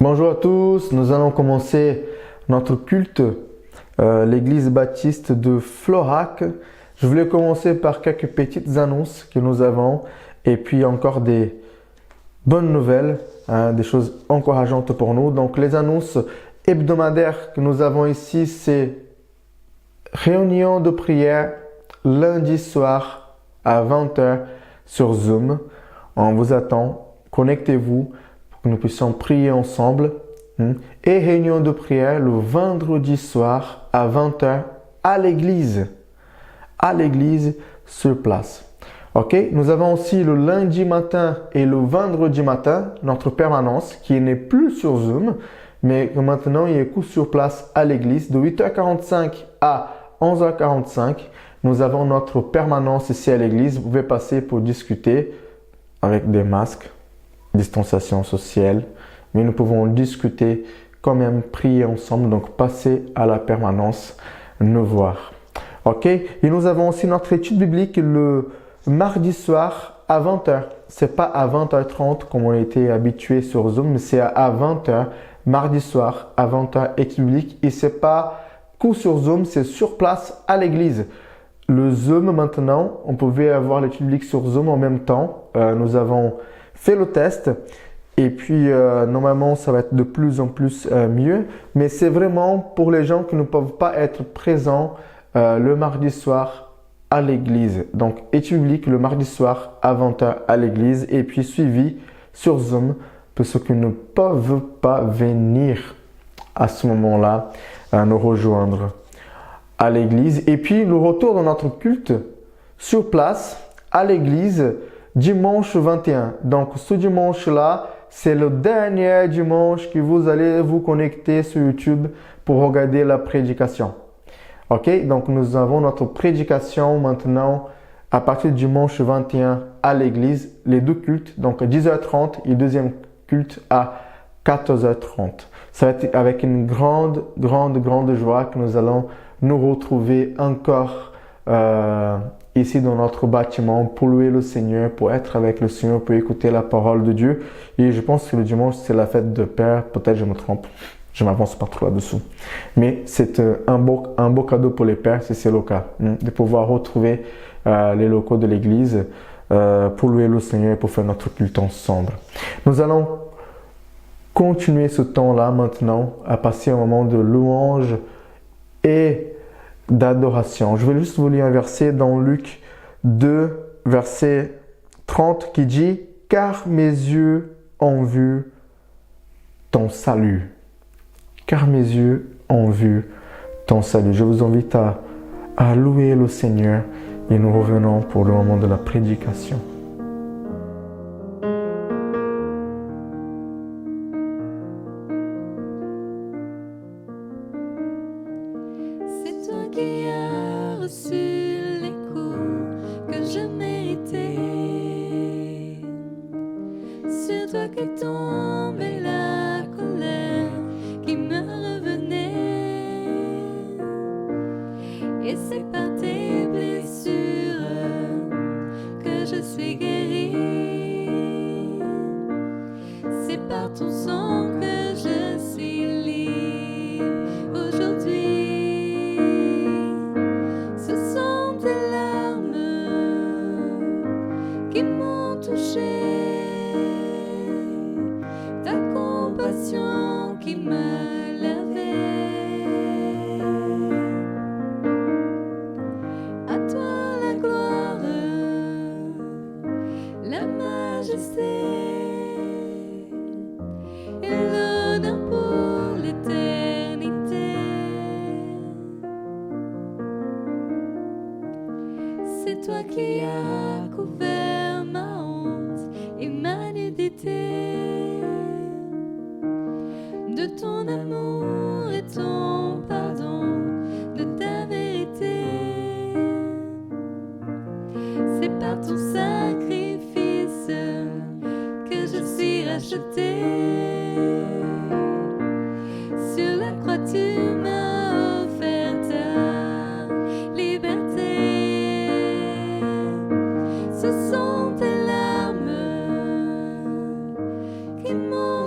Bonjour à tous, nous allons commencer notre culte, l'église baptiste de Florac. Je voulais commencer par quelques petites annonces que nous avons et puis encore des bonnes nouvelles, des choses encourageantes pour nous. Donc les annonces hebdomadaires que nous avons ici, c'est réunion de prière lundi soir à 20h sur Zoom. On vous attend, connectez-vous pour que nous puissions prier ensemble. Et réunion de prière le vendredi soir à 20h à l'église sur place. Ok, nous avons aussi le lundi matin et le vendredi matin notre permanence qui n'est plus sur Zoom, mais que maintenant il est sur place à l'église de 8h45 à 11h45. Nous avons notre permanence ici à l'église. Vous pouvez passer pour discuter avec des masques, distanciation sociale, mais nous pouvons discuter, quand même prier ensemble, donc passer à la permanence, nous voir. Ok, et nous avons aussi notre étude biblique le mardi soir à 20h. C'est pas à 20h30 comme on était habitué sur Zoom, mais c'est à 20h, mardi soir à 20h, étude biblique. Et c'est pas cours sur Zoom, c'est sur place à l'église. Le Zoom maintenant, on pouvait avoir l'étude biblique sur Zoom en même temps. Nous avons fait le test. Et puis, normalement, ça va être de plus en plus mieux. Mais c'est vraiment pour les gens qui ne peuvent pas être présents le mardi soir à l'église. Donc, étude biblique le mardi soir à 20h à l'église. Et puis, suivi sur Zoom pour ceux qui ne peuvent pas venir à ce moment-là nous rejoindre à l'église. Et puis, le retour de notre culte sur place à l'église dimanche 21. Donc, ce dimanche-là, c'est le dernier dimanche que vous allez vous connecter sur YouTube pour regarder la prédication. Ok, donc nous avons notre prédication maintenant à partir du dimanche 21 à l'église, les deux cultes, donc à 10h30 et deuxième culte à 14h30. Ça va être avec une grande joie que nous allons nous retrouver encore ici dans notre bâtiment pour louer le Seigneur, pour être avec le Seigneur, pour écouter la parole de Dieu. Et je pense que le dimanche, c'est la fête de Père. Peut-être je me trompe. Je m'avance pas trop là-dessous. Mais c'est un beau cadeau pour les pères, si c'est le cas, de pouvoir retrouver les locaux de l'église pour louer le Seigneur et pour faire notre culte ensemble. Nous allons continuer ce temps-là maintenant à passer un moment de louange et d'adoration. Je vais juste vous lire un verset dans Luc 2, verset 30 qui dit « Car mes yeux ont vu ton salut. » Car mes yeux ont vu ton salut. Je vous invite à louer le Seigneur et nous revenons pour le moment de la prédication.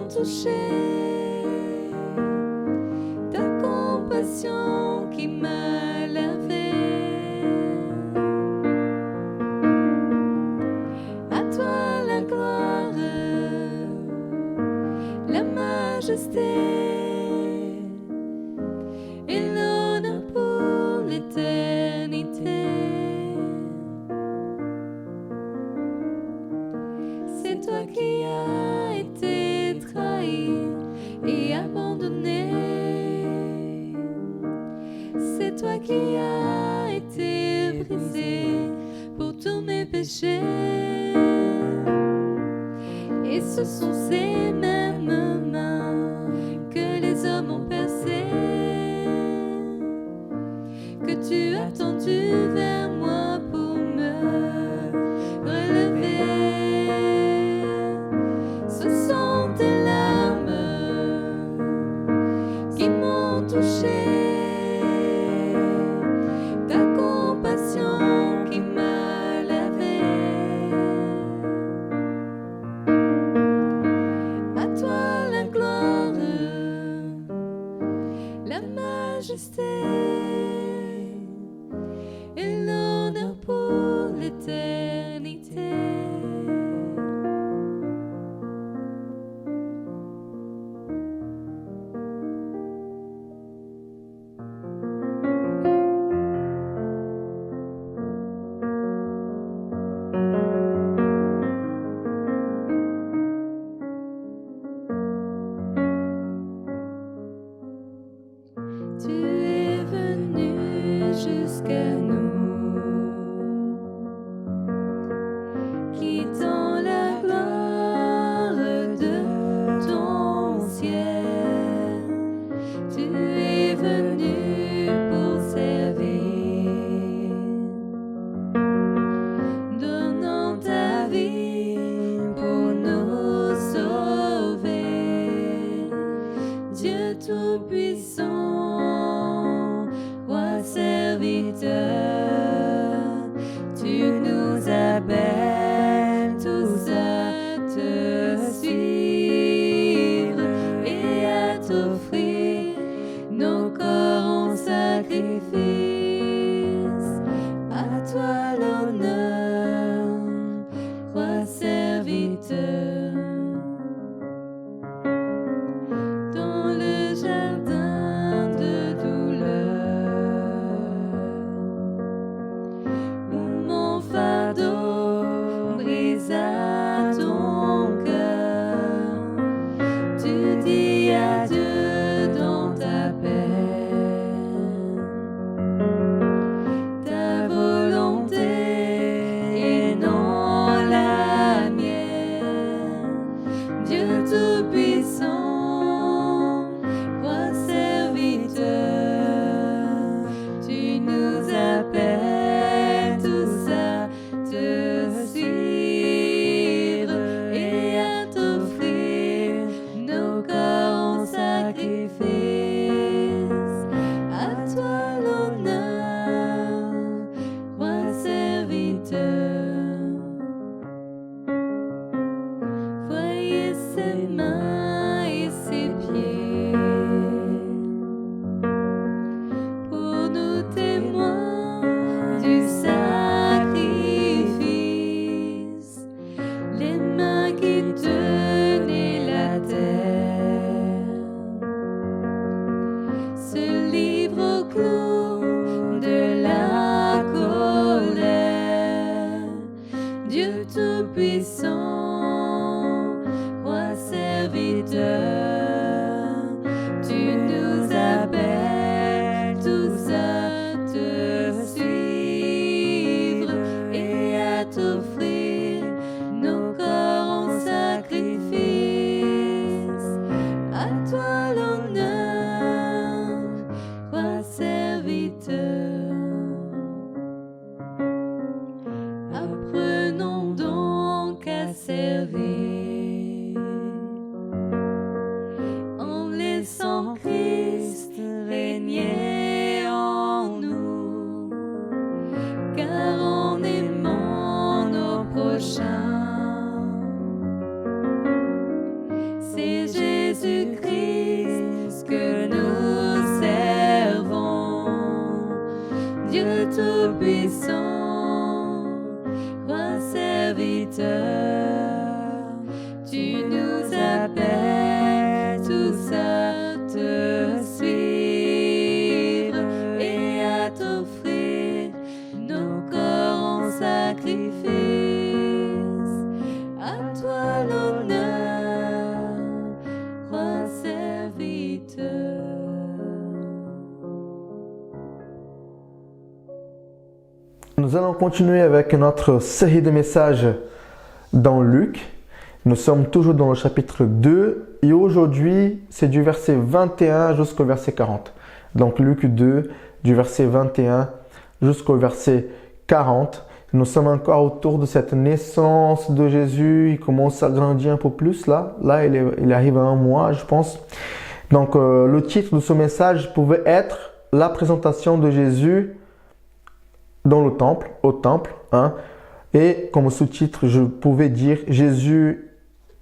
Touché péchés. Et ce sont ces mêmes mains que les hommes ont percées, que tu as tendu vers moi pour me relever. Ce sont tes larmes qui m'ont touché, ta compassion qui m'a lavé. À toi la gloire, la majesté et l'honneur pour l'éternité. Tu es venu jusqu'à nous, quittant la gloire de ton ciel. Tu es venu pour servir, donnant ta vie pour nous sauver. Dieu Tout-Puissant, Roi serviteur, tu nous appelles tous à te suivre et à t'offrir nos corps en sacrifice. À toi l'honneur, Roi serviteur. Dans le jardin de douleur, où mon fardeau brisa ton cœur, tu dis adieu dans ta peine. Ta volonté et non la mienne. Dieu Tout-Puissant, Roi serviteur, tu nous appelles tous à te suivre et à t'offrir nos corps en sacrifice. À toi l'honneur, Roi serviteur. Voyez ses mains et ses pieds, pour nous témoins du sacrifice, les mains qui tenaient la terre se livrent au clou de la colère. Dieu Tout-Puissant, Roi serviteur, tu nous appelles tous à te suivre et à t'offrir nos corps en sacrifice. À toi l'honneur, Roi serviteur. Apprenons donc à servir, en laissant Christ régner en nous, car en aimant nos prochains, c'est Jésus-Christ que nous servons. Dieu Tout-Puissant, Roi serviteur, tu nous appelles tous à te suivre et à t'offrir nos corps en sacrifice. À toi l'honneur, Roi serviteur. Nous allons continuer avec notre série de messages dans Luc. Nous sommes toujours dans le chapitre 2 et aujourd'hui, c'est du verset 21 jusqu'au verset 40. Donc Luc 2, du verset 21 jusqu'au verset 40. Nous sommes encore autour de cette naissance de Jésus. Il commence à grandir un peu plus là. Là, il arrive à 1 mois, je pense. Donc, le titre de ce message pouvait être la présentation de Jésus dans le temple, au temple. Hein. Et comme sous-titre, je pouvais dire Jésus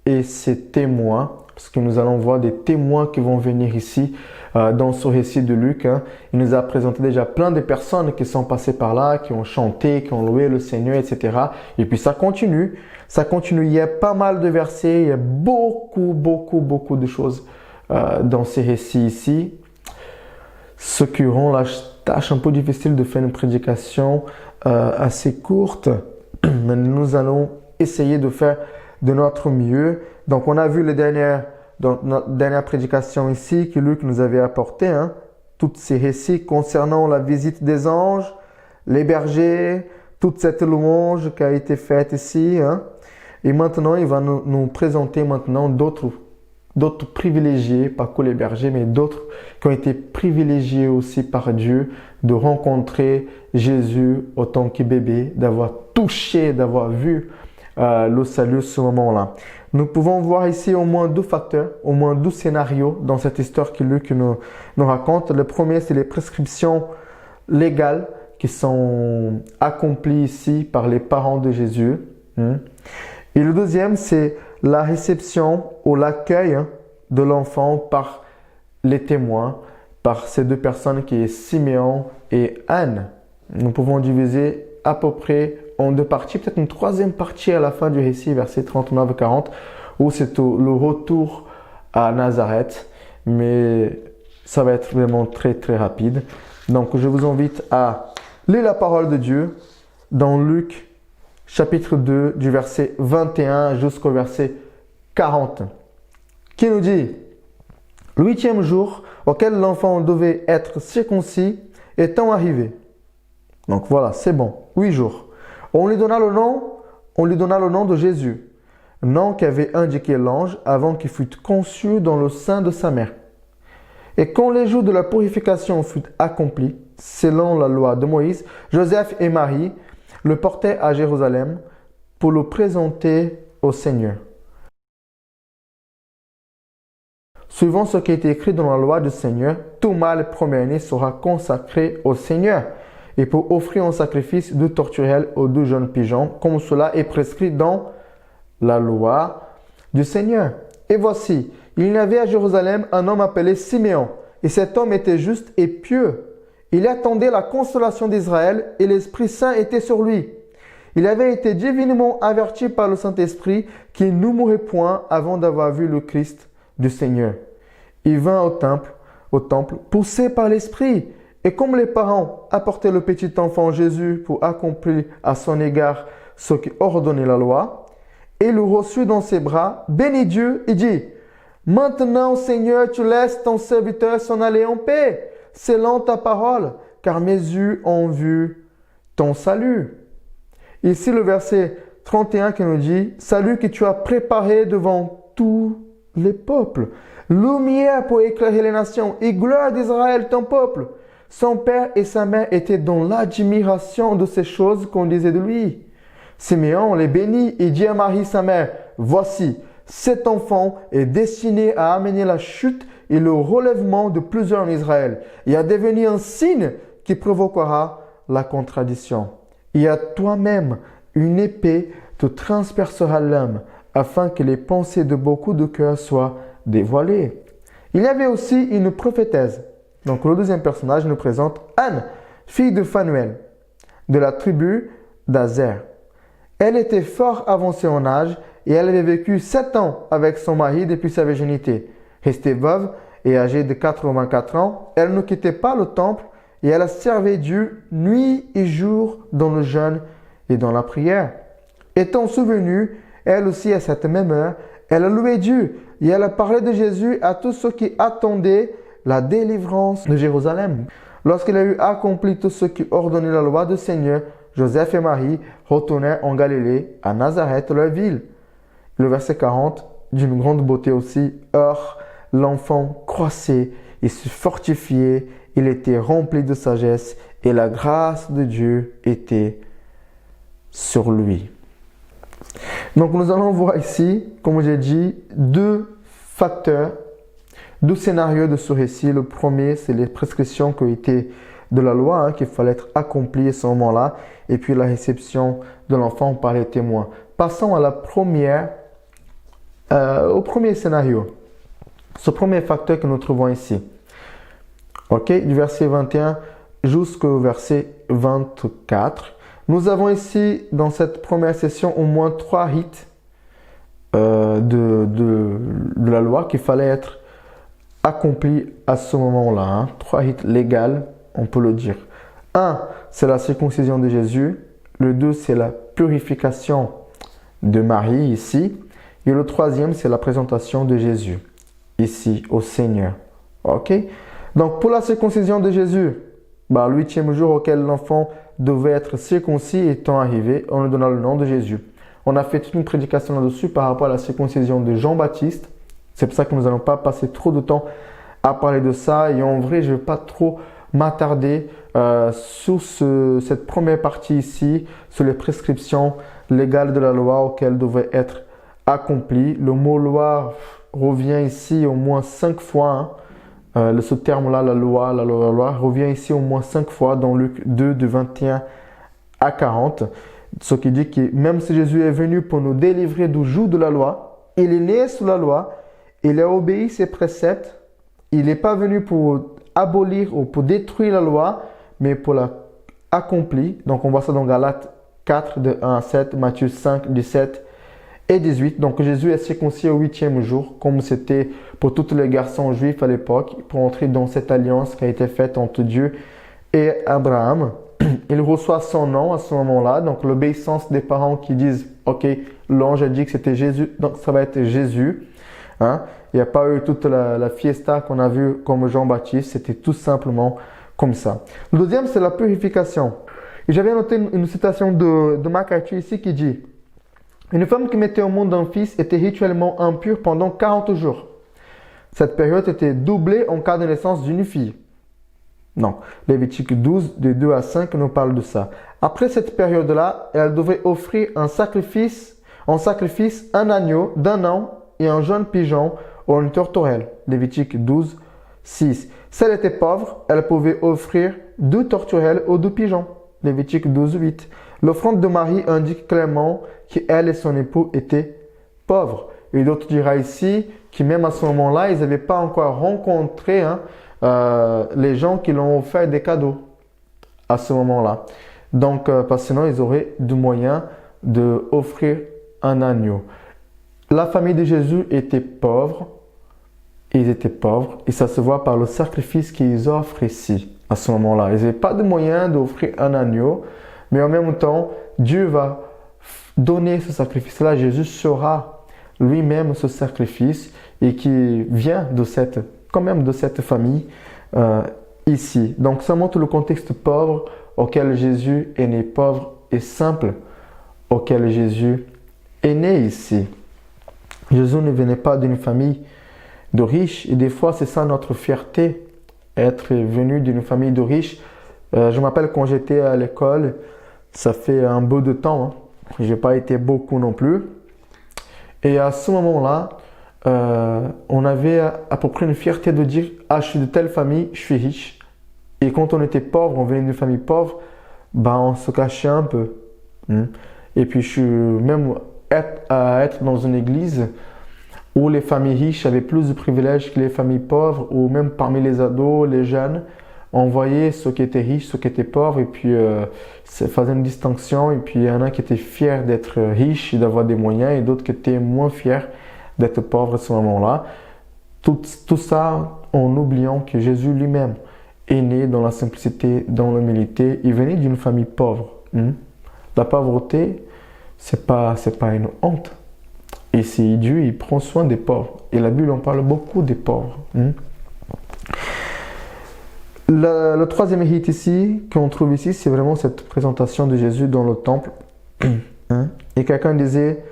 et ses témoins. Parce que nous allons voir des témoins qui vont venir ici dans ce récit de Luc. Hein. Il nous a présenté déjà plein de personnes qui sont passées par là, qui ont chanté, qui ont loué le Seigneur, etc. Et puis ça continue. Ça continue. Il y a pas mal de versets. Il y a beaucoup de choses dans ces récits ici. Ce qui rend la tâche un peu difficile de faire une prédication assez courte. Mais nous allons essayer de faire de notre mieux. Donc, on a vu dans notre dernière prédication ici que Luc nous avait apporté, hein, tous ces récits concernant la visite des anges, les bergers, toute cette louange qui a été faite ici. Hein. Et maintenant, il va nous présenter maintenant d'autres privilégiés, pas que les bergers, mais d'autres qui ont été privilégiés aussi par Dieu de rencontrer Jésus autant que bébé, d'avoir touché, d'avoir vu le salut à ce moment-là. Nous pouvons voir ici au moins 2 facteurs, au moins 2 scénarios dans cette histoire que Luc nous raconte. Le premier, c'est les prescriptions légales qui sont accomplies ici par les parents de Jésus. Et le deuxième, c'est la réception ou l'accueil de l'enfant par les témoins, par ces 2 personnes qui est Siméon et Anne. Nous pouvons diviser à peu près en 2 parties, peut-être une 3e partie à la fin du récit, versets 39 et 40, où c'est le retour à Nazareth, mais ça va être vraiment très rapide. Donc je vous invite à lire la parole de Dieu dans Luc chapitre 2 du verset 21 jusqu'au verset 40, qui nous dit « Le 8e jour auquel l'enfant devait être circoncis étant arrivé. » Donc voilà, c'est bon, 8 jours. On lui donna le nom de Jésus, nom qu'avait indiqué l'ange avant qu'il fût conçu dans le sein de sa mère. Et quand les jours de la purification furent accomplis, selon la loi de Moïse, Joseph et Marie le portaient à Jérusalem pour le présenter au Seigneur. Suivant ce qui est écrit dans la loi du Seigneur, tout mâle premier-né sera consacré au Seigneur. Et pour offrir en sacrifice 2 tourterelles aux 2 jeunes pigeons, comme cela est prescrit dans la loi du Seigneur. Et voici, il y avait à Jérusalem un homme appelé Siméon, et cet homme était juste et pieux. Il attendait la consolation d'Israël, et l'Esprit Saint était sur lui. Il avait été divinement averti par le Saint-Esprit qu'il ne mourrait point avant d'avoir vu le Christ du Seigneur. Il vint au temple, poussé par l'Esprit. Et comme les parents apportaient le petit enfant Jésus pour accomplir à son égard ce qui ordonnait la loi, il le reçut dans ses bras, bénit Dieu et dit « Maintenant, Seigneur, tu laisses ton serviteur s'en aller en paix, selon ta parole, car mes yeux ont vu ton salut. » Ici, le verset 31 qui nous dit « Salut que tu as préparé devant tous les peuples, lumière pour éclairer les nations et gloire d'Israël, ton peuple. » Son père et sa mère étaient dans l'admiration de ces choses qu'on disait de lui. Siméon les bénit et dit à Marie sa mère, « Voici, cet enfant est destiné à amener la chute et le relèvement de plusieurs en Israël et à devenir un signe qui provoquera la contradiction. Et à toi-même, une épée te transpercera l'âme afin que les pensées de beaucoup de cœurs soient dévoilées. » Il y avait aussi une prophétesse. Donc le deuxième personnage nous présente Anne, fille de Phanuel, de la tribu d'Azer. Elle était fort avancée en âge et elle avait vécu 7 ans avec son mari depuis sa virginité. Restée veuve et âgée de 84 ans, elle ne quittait pas le temple et elle a servi Dieu nuit et jour dans le jeûne et dans la prière. Étant souvenue, elle aussi à cette même heure, elle a loué Dieu et elle a parlé de Jésus à tous ceux qui attendaient la délivrance de Jérusalem. Lorsqu'il a eu accompli tout ce qui ordonnait la loi du Seigneur, Joseph et Marie retournèrent en Galilée, à Nazareth, leur ville. Le verset 40, d'une grande beauté aussi. Or, l'enfant croissait et se fortifiait, il était rempli de sagesse et la grâce de Dieu était sur lui. Donc nous allons voir ici, comme j'ai dit, deux facteurs, deux scénarios de ce récit. Le premier, c'est les prescriptions qui étaient de la loi, qu'il fallait être accompli à ce moment-là, et puis la réception de l'enfant par les témoins. Passons à au premier scénario, ce premier facteur que nous trouvons ici. Ok, du verset 21 jusqu'au verset 24. Nous avons ici, dans cette première session, au moins 3 rites de la loi qu'il fallait être accomplis à ce moment-là. Hein. 3 rites légaux, on peut le dire. 1, c'est la circoncision de Jésus. Le 2, c'est la purification de Marie, ici. Et le 3e, c'est la présentation de Jésus, ici, au Seigneur. Ok? Donc, pour la circoncision de Jésus, le 8e jour auquel l'enfant devait être circoncis étant arrivé, on lui donna le nom de Jésus. On a fait toute une prédication là-dessus par rapport à la circoncision de Jean-Baptiste. C'est pour ça que nous n'allons pas passer trop de temps à parler de ça. Et en vrai, je ne vais pas trop m'attarder sur cette première partie ici, sur les prescriptions légales de la loi auxquelles devait être accompli. Le mot loi revient ici au moins 5 fois. Hein. Ce terme-là, la loi, revient ici au moins 5 fois dans Luc 2, de 21 à 40. Ce qui dit que même si Jésus est venu pour nous délivrer du joug de la loi, il est né sous la loi, il a obéi ses préceptes, il n'est pas venu pour abolir ou pour détruire la loi, mais pour la accomplir. Donc on voit ça dans Galates 4, de 1 à 7, Matthieu 5, 17 et 18. Donc Jésus est circoncis au 8e jour, comme c'était pour tous les garçons juifs à l'époque, pour entrer dans cette alliance qui a été faite entre Dieu et Abraham. Il reçoit son nom à ce moment-là, donc l'obéissance des parents qui disent « Ok, l'ange a dit que c'était Jésus, donc ça va être Jésus. Hein? » Il n'y a pas eu toute la fiesta qu'on a vue comme Jean-Baptiste, c'était tout simplement comme ça. Le deuxième, c'est la purification. Et j'avais noté une citation de MacArthur ici qui dit « Une femme qui mettait au monde un fils était rituellement impure pendant 40 jours. Cette période était doublée en cas de naissance d'une fille. » Non, Lévitique 12, de 2 à 5, nous parle de ça. Après cette période-là, elle devait offrir en sacrifice un agneau d'un an et un jeune pigeon ou une tourterelle. Lévitique 12, 6. Si elle était pauvre, elle pouvait offrir 2 tourterelles ou 2 pigeons. Lévitique 12, 8. L'offrande de Marie indique clairement qu'elle et son époux étaient pauvres. Et d'autres dira ici que même à ce moment-là, ils n'avaient pas encore rencontré les gens qui l'ont offert des cadeaux à ce moment-là. Donc, parce que sinon, ils auraient du moyen d'offrir un agneau. La famille de Jésus était pauvre. Ils étaient pauvres. Et ça se voit par le sacrifice qu'ils offrent ici, à ce moment-là. Ils n'avaient pas de moyen d'offrir un agneau. Mais en même temps, Dieu va donner ce sacrifice-là. Jésus sera lui-même ce sacrifice et qui vient de cette famille ici. Donc ça montre le contexte pauvre auquel Jésus est né, pauvre et simple auquel Jésus est né ici. Jésus ne venait pas d'une famille de riches et des fois c'est ça notre fierté, être venu d'une famille de riches. Je m'appelle quand j'étais à l'école, ça fait un bout de temps, hein. Je n'ai pas été beaucoup non plus. Et à ce moment-là, on avait à peu près une fierté de dire « Ah, je suis de telle famille, je suis riche. » Et quand on était pauvre, on venait d'une famille pauvre, on se cachait un peu. Et puis, je suis même à être dans une église où les familles riches avaient plus de privilèges que les familles pauvres, ou même parmi les ados, les jeunes, on voyait ceux qui étaient riches, ceux qui étaient pauvres, et puis ça faisait une distinction. Et puis, il y en a qui étaient fiers d'être riches et d'avoir des moyens, et d'autres qui étaient moins fiers d'être pauvre à ce moment-là. Tout ça en oubliant que Jésus lui-même est né dans la simplicité, dans l'humilité. Il venait d'une famille pauvre. La pauvreté, c'est pas une honte. Et c'est Dieu, il prend soin des pauvres. Et la Bible en parle beaucoup des pauvres. Le troisième hit ici, qu'on trouve ici, c'est vraiment cette présentation de Jésus dans le temple. Et quelqu'un disait,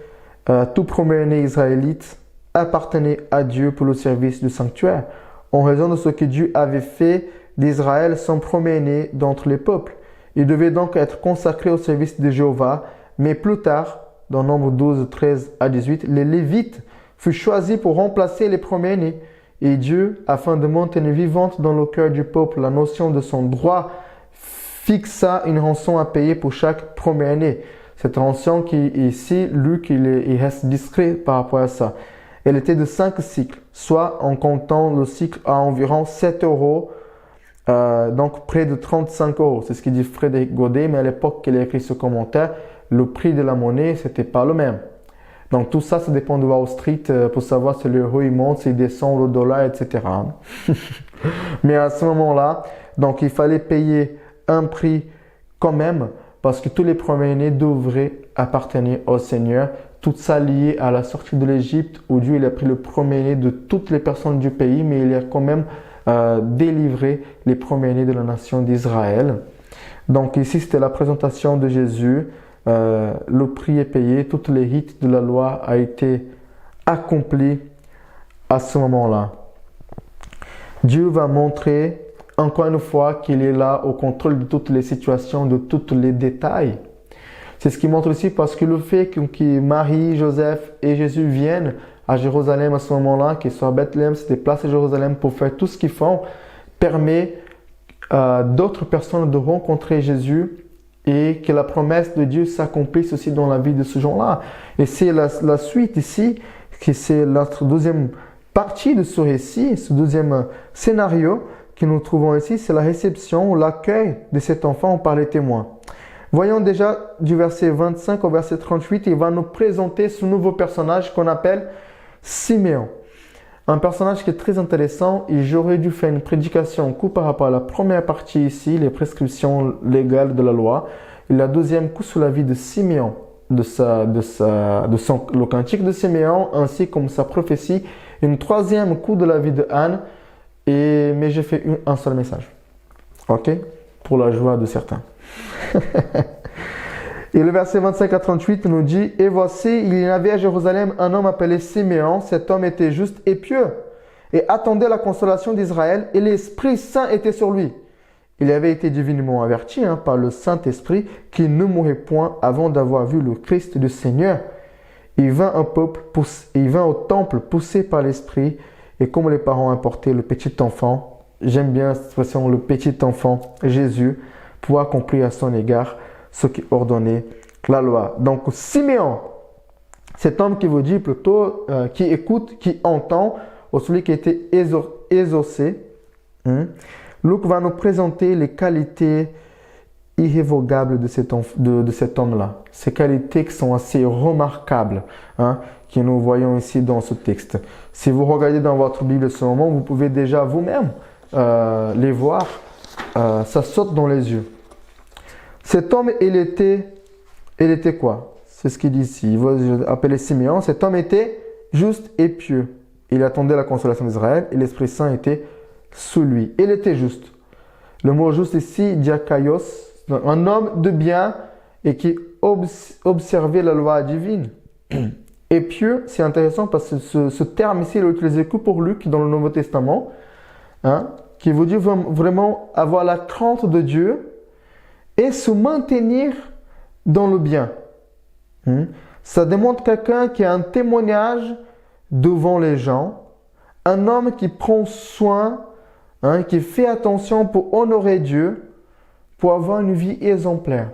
tout premier-né israélite appartenait à Dieu pour le service du sanctuaire, en raison de ce que Dieu avait fait d'Israël son premier-né d'entre les peuples. Il devait donc être consacré au service de Jéhovah, mais plus tard, dans Nombre 12, 13 à 18, les Lévites furent choisis pour remplacer les premiers-nés. Et Dieu, afin de maintenir vivante dans le cœur du peuple la notion de son droit, fixa une rançon à payer pour chaque premier-né. Cette rançon qui ici, Luc, il reste discret par rapport à ça. Elle était de 5 cycles, soit en comptant le cycle à environ 7 euros, donc près de 35 euros. C'est ce qu'il dit Frédéric Godet, mais à l'époque qu'il a écrit ce commentaire, le prix de la monnaie, c'était pas le même. Donc tout ça, ça dépend de Wall Street pour savoir si l'euro il monte, s'il descend, le dollar, etc. Mais à ce moment-là, donc il fallait payer un prix quand même parce que tous les premiers-nés devraient appartenir au Seigneur. Tout ça lié à la sortie de l'Égypte où Dieu il a pris le premier-né de toutes les personnes du pays, mais il a quand même délivré les premiers-nés de la nation d'Israël. Donc ici, c'était la présentation de Jésus. Le prix est payé, toutes les rites de la loi a été accompli à ce moment-là. Dieu va montrer encore une fois qu'il est là au contrôle de toutes les situations, de tous les détails. C'est ce qui montre aussi parce que le fait que Marie, Joseph et Jésus viennent à Jérusalem à ce moment-là, qu'ils soient à Bethléem, se déplacent à Jérusalem pour faire tout ce qu'ils font, permet à d'autres personnes de rencontrer Jésus et que la promesse de Dieu s'accomplisse aussi dans la vie de ce gens-là. Et c'est la suite ici, que c'est notre deuxième partie de ce récit, ce deuxième scénario que nous trouvons ici, c'est la réception, l'accueil de cet enfant par les témoins. Voyons déjà du verset 25 au verset 38, il va nous présenter ce nouveau personnage qu'on appelle Siméon. Un personnage qui est très intéressant et j'aurais dû faire une prédication coup par rapport à la première partie ici, les prescriptions légales de la loi, et la deuxième coup sur la vie de Siméon, le cantique de Siméon, ainsi comme sa prophétie, une troisième coup de la vie de Anne, mais j'ai fait un seul message, ok, pour la joie de certains. Et le verset 25 à 38 nous dit « Et voici, il y avait à Jérusalem un homme appelé Siméon. Cet homme était juste et pieux et attendait la consolation d'Israël et l'Esprit Saint était sur lui. Il avait été divinement averti par le Saint-Esprit qu'il ne mourrait point avant d'avoir vu le Christ du Seigneur. Il vint au temple poussé par l'Esprit et comme les parents apportaient le petit enfant, j'aime bien cette expression, le petit enfant, Jésus, pour accomplir à son égard ce qui ordonnait la loi. Donc Siméon, cet homme qui vous dit plutôt, qui écoute, qui entend, ou celui qui était exaucé. Luc va nous présenter les qualités irrévocables de cet homme-là. Ces qualités qui sont assez remarquables, que nous voyons ici dans ce texte. Si vous regardez dans votre Bible ce moment, vous pouvez déjà vous-même les voir. Ça saute dans les yeux. Cet homme, il était quoi? C'est ce qu'il dit ici. Il va appeler Siméon. Cet homme était juste et pieux. Il attendait la consolation d'Israël et l'Esprit Saint était sous lui. Il était juste. Le mot juste ici, diakaios, un homme de bien et qui observait la loi divine. Et pieux, c'est intéressant parce que ce terme ici, il est utilisé que pour Luc dans le Nouveau Testament, qui veut dire vraiment avoir la crainte de Dieu et se maintenir dans le bien. Ça démontre quelqu'un qui a un témoignage devant les gens, un homme qui prend soin, qui fait attention pour honorer Dieu, pour avoir une vie exemplaire.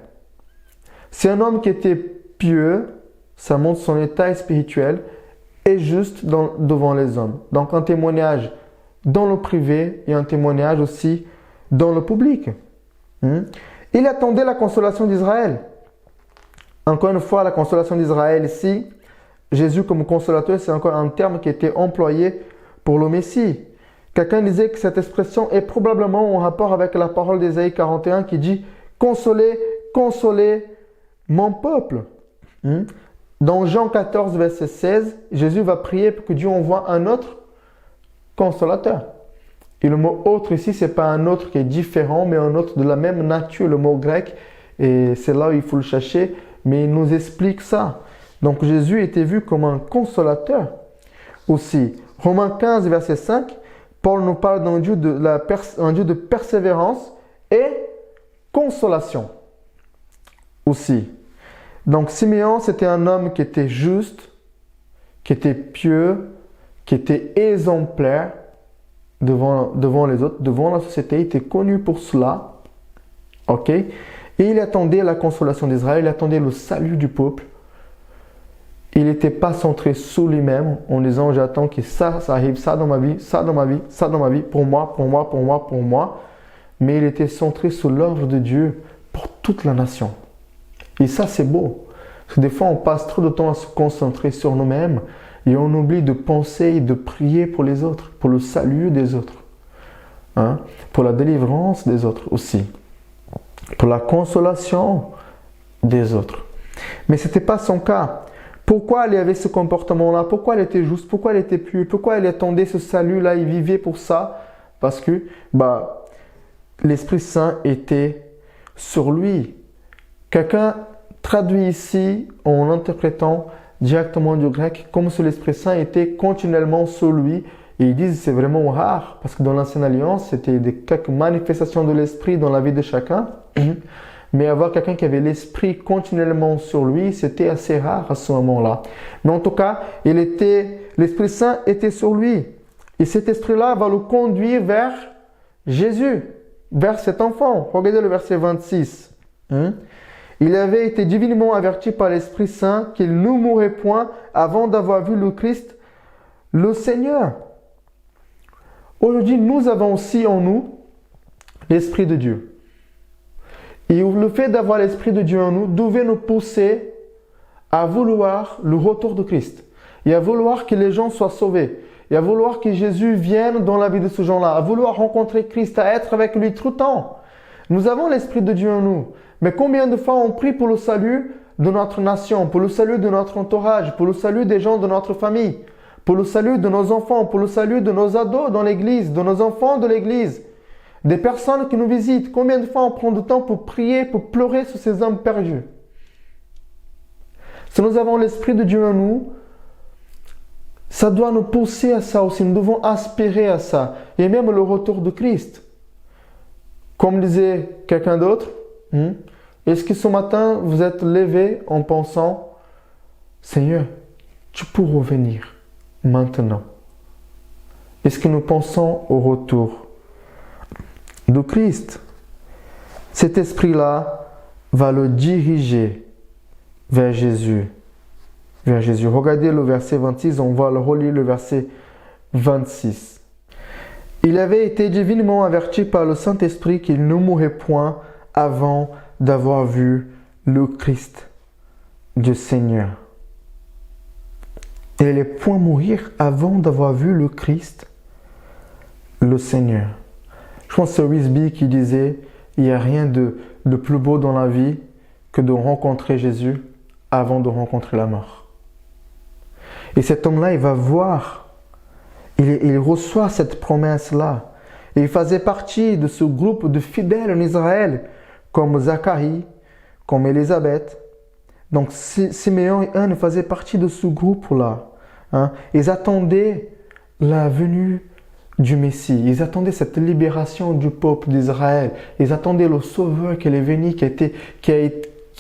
C'est un homme qui était pieux, ça montre son état spirituel, et juste devant les hommes. Donc un témoignage dans le privé et un témoignage aussi dans le public. Il attendait la consolation d'Israël. Encore une fois, la consolation d'Israël ici, Jésus comme consolateur, c'est encore un terme qui était employé pour le Messie. Quelqu'un disait que cette expression est probablement en rapport avec la parole d'Ésaïe 41 qui dit « Consolez, consolez mon peuple ». Dans Jean 14, verset 16, Jésus va prier pour que Dieu envoie un autre consolateur. Et le mot autre ici, c'est pas un autre qui est différent, mais un autre de la même nature, le mot grec. Et c'est là où il faut le chercher, mais il nous explique ça. Donc Jésus était vu comme un consolateur aussi. Romains 15, verset 5, Paul nous parle d'un Dieu de persévérance et consolation aussi. Donc Siméon, c'était un homme qui était juste, qui était pieux, qui était exemplaire devant les autres, devant la société. Il était connu pour cela. Ok? Et il attendait la consolation d'Israël, il attendait le salut du peuple. Il n'était pas centré sur lui-même en disant j'attends que ça arrive, ça dans ma vie, ça dans ma vie, ça dans ma vie, pour moi, pour moi, pour moi, pour moi. Mais il était centré sur l'œuvre de Dieu pour toute la nation. Et ça, c'est beau. Parce que des fois, on passe trop de temps à se concentrer sur nous-mêmes et on oublie de penser et de prier pour les autres, pour le salut des autres, hein? Pour la délivrance des autres aussi, pour la consolation des autres. Mais ce n'était pas son cas. Pourquoi il avait ce comportement-là? Pourquoi il était juste? Pourquoi il était pieux? Pourquoi il attendait ce salut-là? Il vivait pour ça? Parce que l'Esprit Saint était sur lui. Quelqu'un traduit ici en interprétant directement du grec comme si l'Esprit Saint était continuellement sur lui. Et ils disent que c'est vraiment rare parce que dans l'Ancienne Alliance, c'était quelques manifestations de l'Esprit dans la vie de chacun. Mais avoir quelqu'un qui avait l'Esprit continuellement sur lui, c'était assez rare à ce moment-là. Mais en tout cas, l'Esprit Saint était sur lui. Et cet Esprit-là va le conduire vers Jésus, vers cet enfant. Regardez le verset 26. Il avait été divinement averti par l'Esprit Saint qu'il ne mourrait point avant d'avoir vu le Christ, le Seigneur. Aujourd'hui, nous avons aussi en nous l'Esprit de Dieu. Et le fait d'avoir l'Esprit de Dieu en nous devait nous pousser à vouloir le retour de Christ. Et à vouloir que les gens soient sauvés. Et à vouloir que Jésus vienne dans la vie de ces gens-là. À vouloir rencontrer Christ, à être avec lui tout le temps. Nous avons l'Esprit de Dieu en nous. Mais combien de fois on prie pour le salut de notre nation, pour le salut de notre entourage, pour le salut des gens de notre famille, pour le salut de nos enfants, pour le salut de nos ados dans l'église, de nos enfants de l'église. Des personnes qui nous visitent, combien de fois on prend du temps pour prier, pour pleurer sur ces hommes perdus? Si nous avons l'Esprit de Dieu en nous, ça doit nous pousser à ça aussi. Nous devons aspirer à ça. Et même le retour de Christ. Comme disait quelqu'un d'autre, est-ce que ce matin vous êtes levé en pensant, Seigneur, tu peux revenir maintenant? Est-ce que nous pensons au retour de Christ? Cet esprit-là va le diriger vers Jésus. Vers Jésus. Regardez le verset 26, on va le relire le verset 26. Il avait été divinement averti par le Saint-Esprit qu'il ne mourrait point avant d'avoir vu le Christ du Seigneur. Il n'allait point mourir avant d'avoir vu le Christ, le Seigneur. Je pense que c'est Wisby qui disait « Il n'y a rien de plus beau dans la vie que de rencontrer Jésus avant de rencontrer la mort. » Et cet homme-là, il va voir, il reçoit cette promesse-là. Et il faisait partie de ce groupe de fidèles en Israël, comme Zacharie, comme Élisabeth. Donc Siméon et Anne faisaient partie de ce groupe-là. Ils attendaient la venue du Messie. Ils attendaient cette libération du peuple d'Israël. Ils attendaient le Sauveur qui est venu, qui a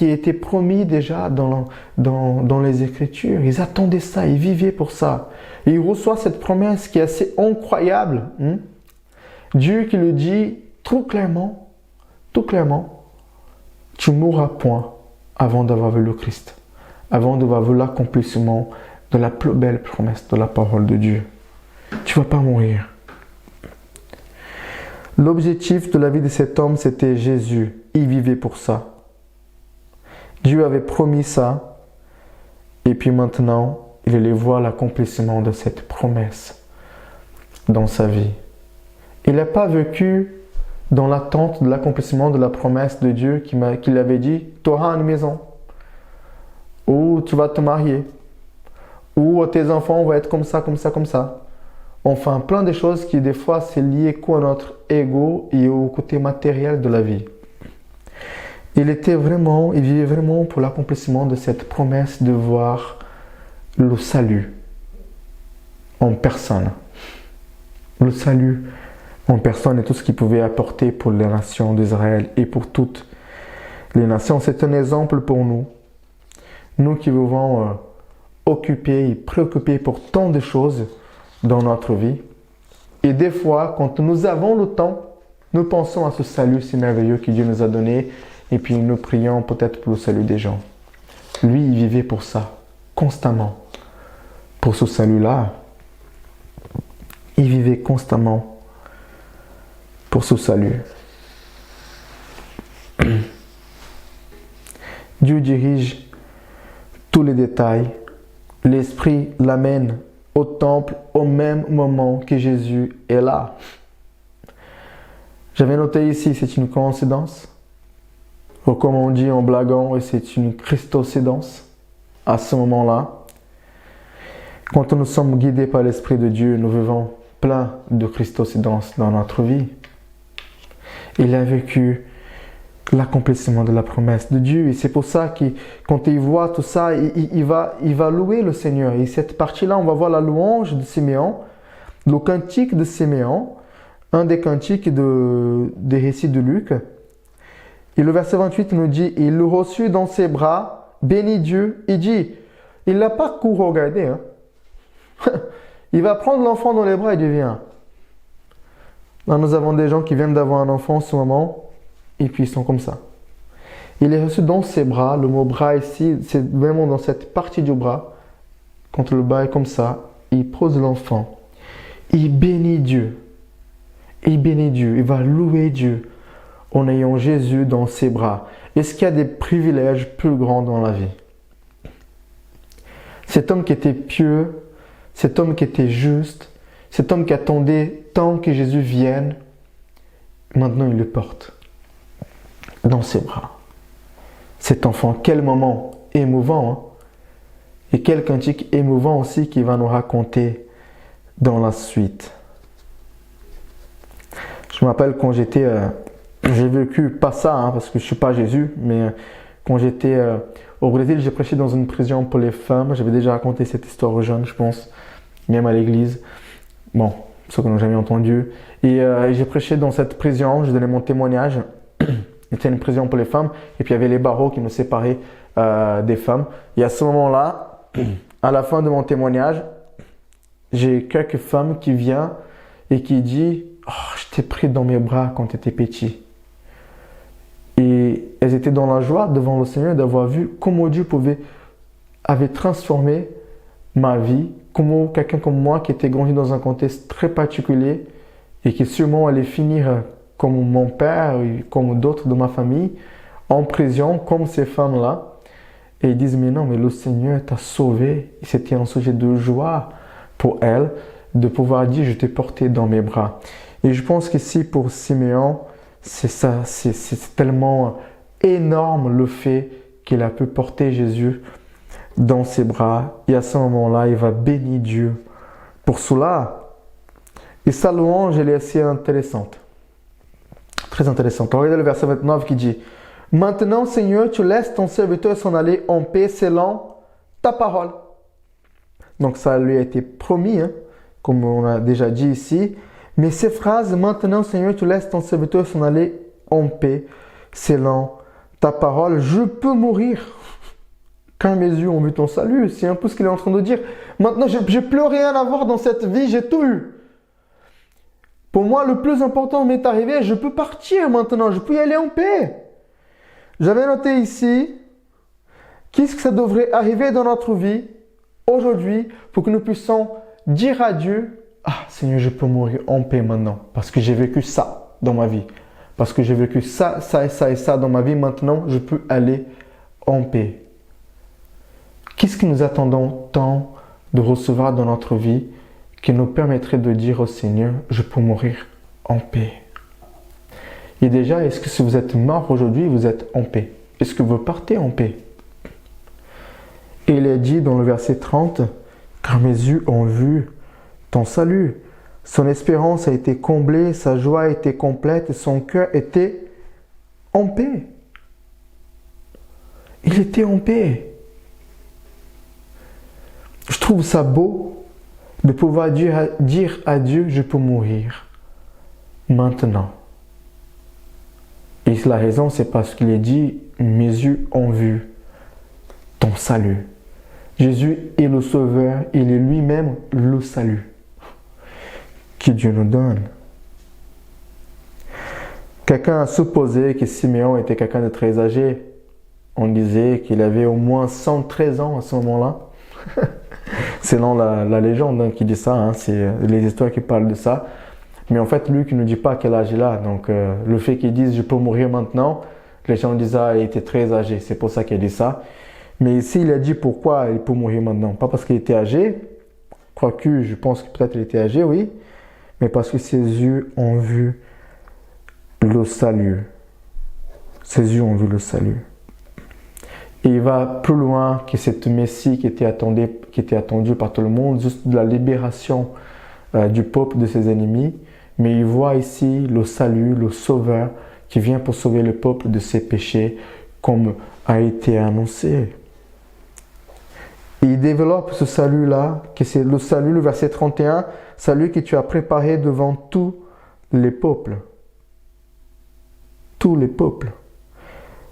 été promis déjà dans les Écritures. Ils attendaient ça, ils vivaient pour ça. Et ils reçoivent cette promesse qui est assez incroyable. Dieu qui le dit tout clairement, tu ne mourras point avant d'avoir vu le Christ, avant d'avoir vu l'accomplissement de la plus belle promesse de la parole de Dieu. Tu ne vas pas mourir. L'objectif de la vie de cet homme, c'était Jésus. Il vivait pour ça. Dieu avait promis ça, et puis maintenant, il allait voir l'accomplissement de cette promesse dans sa vie. Il n'a pas vécu dans l'attente de l'accomplissement de la promesse de Dieu qui avait dit « Tu auras une maison, ou tu vas te marier, ou tes enfants vont être comme ça, comme ça, comme ça, Enfin, plein de choses qui, des fois, c'est lié à notre ego et au côté matériel de la vie. Il vivait vraiment pour l'accomplissement de cette promesse de voir le salut en personne. Le salut en personne et tout ce qu'il pouvait apporter pour les nations d'Israël et pour toutes les nations. C'est un exemple pour nous. Nous qui vivons occupés et préoccupés pour tant de choses dans notre vie. Et des fois, quand nous avons le temps, nous pensons à ce salut si merveilleux que Dieu nous a donné et puis nous prions peut-être pour le salut des gens. Lui, il vivait pour ça, constamment. Pour ce salut-là, il vivait constamment pour ce salut. Dieu dirige tous les détails. L'Esprit l'amène au temple au même moment que Jésus est là. J'avais noté ici, c'est une coïncidence. Ou comme on dit en blaguant, c'est une christocidence à ce moment-là. Quand nous sommes guidés par l'Esprit de Dieu, nous vivons plein de christocidence dans notre vie. Il a vécu l'accomplissement de la promesse de Dieu. Et c'est pour ça que quand il voit tout ça, il va louer le Seigneur. Et cette partie-là, on va voir la louange de Siméon, le cantique de Siméon, un des cantiques des récits de Luc. Et le verset 28 nous dit, il le reçut dans ses bras, bénit Dieu, et dit, il n'a pas couru regarder. Hein. Il va prendre l'enfant dans les bras et dit, viens. Là, nous avons des gens qui viennent d'avoir un enfant en ce moment, et puis ils sont comme ça. Il est reçu dans ses bras, le mot bras ici, c'est vraiment dans cette partie du bras. Quand le bras est comme ça, il pose l'enfant. Il bénit Dieu. Il bénit Dieu, il va louer Dieu en ayant Jésus dans ses bras. Est-ce qu'il y a des privilèges plus grands dans la vie? Cet homme qui était pieux, cet homme qui était juste, cet homme qui attendait tant que Jésus vienne, maintenant il le porte dans ses bras. Cet enfant, quel moment émouvant, hein? Et quel cantique émouvant aussi qu'il va nous raconter dans la suite. Je me rappelle quand j'ai vécu, pas ça, hein, parce que je ne suis pas Jésus, mais quand j'étais au Brésil, j'ai prêché dans une prison pour les femmes. J'avais déjà raconté cette histoire aux jeunes, je pense, même à l'église. Bon, ceux qui n'ont jamais entendu. Et j'ai prêché dans cette prison, je donnais mon témoignage. C'était une prison pour les femmes, et puis il y avait les barreaux qui nous séparaient des femmes. Et à ce moment-là, à la fin de mon témoignage, j'ai quelques femmes qui viennent et qui disent « Oh, je t'ai pris dans mes bras quand tu étais petit ». Et elles étaient dans la joie devant le Seigneur d'avoir vu comment Dieu avait transformé ma vie, comment quelqu'un comme moi qui était grandi dans un contexte très particulier et qui sûrement allait finir comme mon père et comme d'autres de ma famille, en prison comme ces femmes-là. Et ils disent, mais non, mais le Seigneur t'a sauvé. Et c'était un sujet de joie pour elles de pouvoir dire, je t'ai porté dans mes bras. Et je pense qu'ici, pour Siméon, c'est ça, c'est tellement énorme le fait qu'il a pu porter Jésus dans ses bras. Et à ce moment-là, il va bénir Dieu pour cela. Et sa louange, elle est assez intéressante. Très intéressante. Regardez le verset 29 qui dit, « Maintenant, Seigneur, tu laisses ton serviteur s'en aller en paix selon ta parole. » Donc ça lui a été promis, hein, comme on a déjà dit ici. Mais ces phrases, « Maintenant, Seigneur, tu laisses ton serviteur s'en aller en paix selon ta parole. Je peux mourir quand mes yeux ont vu ton salut. » C'est un peu ce qu'il est en train de dire. Maintenant, je n'ai plus rien à voir dans cette vie, j'ai tout eu. Pour moi, le plus important m'est arrivé, je peux partir maintenant, je peux y aller en paix. J'avais noté ici, qu'est-ce que ça devrait arriver dans notre vie aujourd'hui pour que nous puissions dire à Dieu, « Ah Seigneur, je peux mourir en paix maintenant parce que j'ai vécu ça dans ma vie. Parce que j'ai vécu ça, ça et ça et ça dans ma vie, maintenant je peux aller en paix. » Qu'est-ce que nous attendons tant de recevoir dans notre vie qui nous permettrait de dire au Seigneur, je peux mourir en paix. Et déjà, est-ce que si vous êtes mort aujourd'hui, vous êtes en paix? Est-ce que vous partez en paix? Et il est dit dans le verset 30, car mes yeux ont vu ton salut, Son espérance a été comblée, sa joie a été complète et son cœur était en paix. Il était en paix. Je trouve ça beau de pouvoir dire à Dieu, je peux mourir maintenant. Et la raison, c'est parce qu'il est dit, mes yeux ont vu ton salut. Jésus est le Sauveur, il est lui-même le salut que Dieu nous donne. Quelqu'un a supposé que Siméon était quelqu'un de très âgé. On disait qu'il avait au moins 113 ans à ce moment-là. Selon la légende qui dit ça, hein, c'est les histoires qui parlent de ça. Mais en fait, Luc ne nous dit pas quel âge il a. Donc, le fait qu'il dise « je peux mourir maintenant », les gens disent « ah, il était très âgé ». C'est pour ça qu'il dit ça. Mais ici, il a dit pourquoi il peut mourir maintenant. Pas parce qu'il était âgé, quoique je pense que peut-être il était âgé, oui. Mais parce que ses yeux ont vu le salut. Ses yeux ont vu le salut. Et il va plus loin que cette Messie qui était attendue par tout le monde, juste de la libération du peuple de ses ennemis. Mais il voit ici le salut, le Sauveur qui vient pour sauver le peuple de ses péchés, comme a été annoncé. Et il développe ce salut-là, que c'est le salut, le verset 31, salut que tu as préparé devant tous les peuples. Tous les peuples.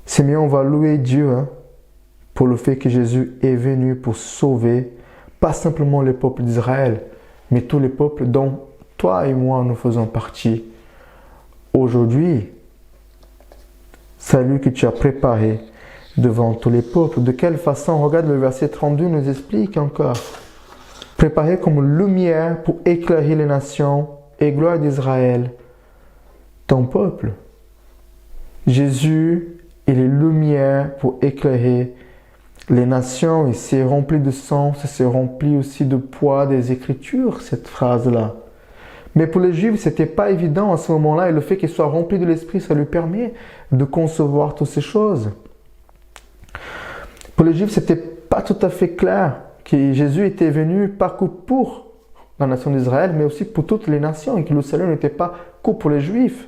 Simeon va louer Dieu pour le fait que Jésus est venu pour sauver, pas simplement le peuple d'Israël, mais tous les peuples dont toi et moi nous faisons partie aujourd'hui. Salut que tu as préparé devant tous les peuples. De quelle façon? Regarde, le verset 32 nous explique encore. Préparé comme lumière pour éclairer les nations et gloire d'Israël, ton peuple. Jésus, il est lumière pour éclairer les nations. Il s'est rempli de sens, il s'est rempli aussi de poids des Écritures, cette phrase-là. Mais pour les Juifs, ce n'était pas évident à ce moment-là, et le fait qu'il soit rempli de l'Esprit, ça lui permet de concevoir toutes ces choses. Pour les Juifs, ce n'était pas tout à fait clair que Jésus était venu pas que pour la nation d'Israël, mais aussi pour toutes les nations, et que le salut n'était pas que pour les Juifs.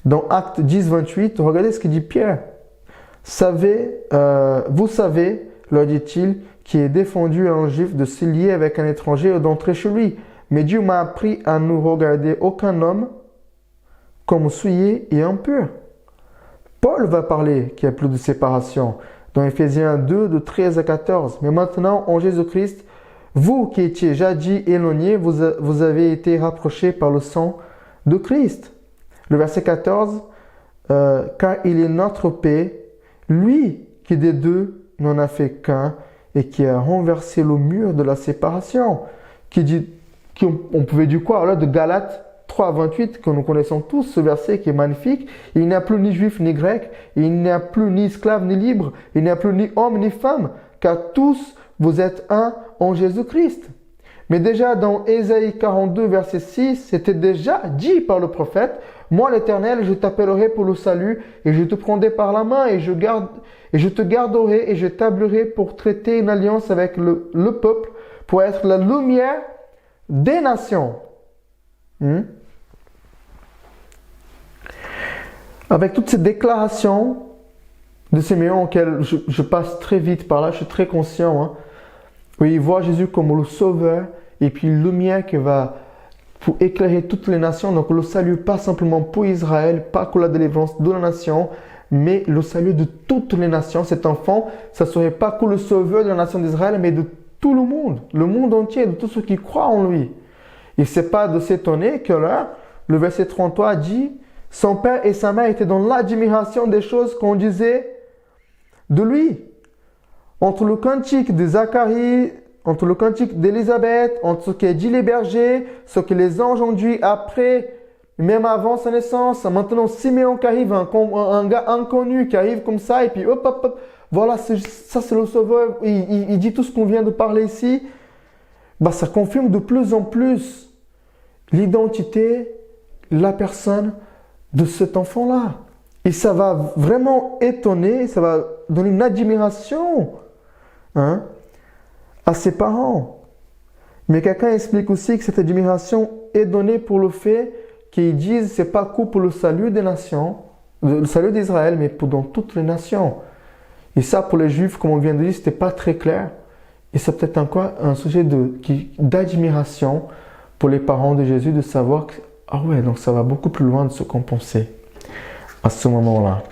Dans Actes 10, 28, regardez ce que dit Pierre. Vous savez, leur dit-il, qu'il est défendu à un Juif de se lier avec un étranger ou d'entrer chez lui. Mais Dieu m'a appris à ne regarder aucun homme comme souillé et impur. Paul va parler qu'il n'y a plus de séparation dans Éphésiens 2, de 13 à 14. Mais maintenant, en Jésus-Christ, vous qui étiez jadis éloignés, vous avez été rapprochés par le sang de Christ. Le verset 14, car il est notre paix, lui qui des deux n'en a fait qu'un et qui a renversé le mur de la séparation, on pouvait dire quoi? Là, de Galates 3, 28, que nous connaissons tous, ce verset qui est magnifique. Il n'y a plus ni juif ni grec, il n'y a plus ni esclave ni libre, il n'y a plus ni homme ni femme, car tous vous êtes un en Jésus-Christ. Mais déjà dans Ésaïe 42, verset 6, c'était déjà dit par le prophète, moi l'Éternel, je t'appellerai pour le salut, et je te prendrai par la main, et je te garderai, et je t'établirai pour traiter une alliance avec le peuple, pour être la lumière des nations. Avec toutes ces déclarations de Siméon auxquelles je passe très vite par là, je suis très conscient, où il voit Jésus comme le Sauveur et puis lumière qui va pour éclairer toutes les nations. Donc le salut pas simplement pour Israël, pas que la délivrance de la nation, mais le salut de toutes les nations. Cet enfant, ça ne serait pas que le Sauveur de la nation d'Israël, mais de tout le monde entier, de tous ceux qui croient en lui. Et ce n'est pas de s'étonner que là, le verset 33 dit « Son père et sa mère étaient dans l'admiration des choses qu'on disait de lui. » Entre le cantique de Zacharie, entre le cantique d'Élisabeth, entre ce qu'a dit les bergers, ce que les anges ont dit après, même avant sa naissance, maintenant Siméon qui arrive, un gars inconnu qui arrive comme ça, et puis hop, voilà, ça c'est le Sauveur, il dit tout ce qu'on vient de parler ici. Bah, ça confirme de plus en plus l'identité, la personne de cet enfant-là. Et ça va vraiment étonner, ça va donner une admiration à ses parents. Mais quelqu'un explique aussi que cette admiration est donnée pour le fait qu'ils disent c'est pas que pour le salut des nations, le salut d'Israël, mais pour dans toutes les nations. Et ça, pour les Juifs, comme on vient de dire, c'était pas très clair. Et c'est peut-être encore un sujet d'admiration pour les parents de Jésus de savoir que, ah ouais, donc ça va beaucoup plus loin de ce qu'on pensait à ce moment-là.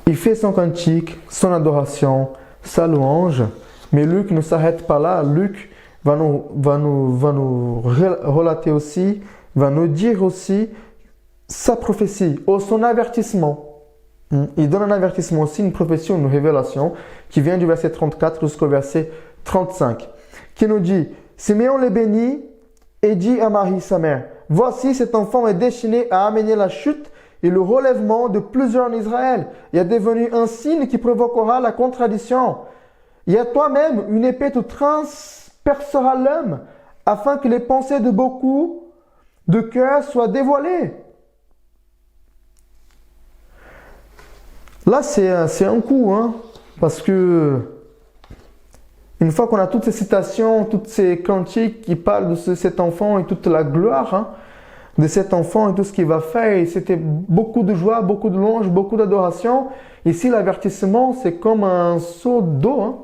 Il fait son cantique, son adoration, sa louange, mais Luc ne s'arrête pas là. Luc va nous relater aussi, va nous dire aussi sa prophétie, ou son avertissement. Il donne un avertissement aussi, une prophétie, une révélation, qui vient du verset 34 jusqu'au verset 35, qui nous dit « Siméon les bénit et dit à Marie, sa mère, « Voici, cet enfant est destiné à amener la chute et le relèvement de plusieurs en Israël. Il est devenu un signe qui provoquera la contradiction. Il y a toi-même une épée te transpercera l'homme, afin que les pensées de beaucoup de cœurs soient dévoilées. » Là, c'est un coup, hein, parce que une fois qu'on a toutes ces citations, toutes ces cantiques qui parlent de cet enfant et toute la gloire, hein, de cet enfant et tout ce qu'il va faire, et c'était beaucoup de joie, beaucoup de louange, beaucoup d'adoration. Ici, l'avertissement, c'est comme un seau d'eau, hein,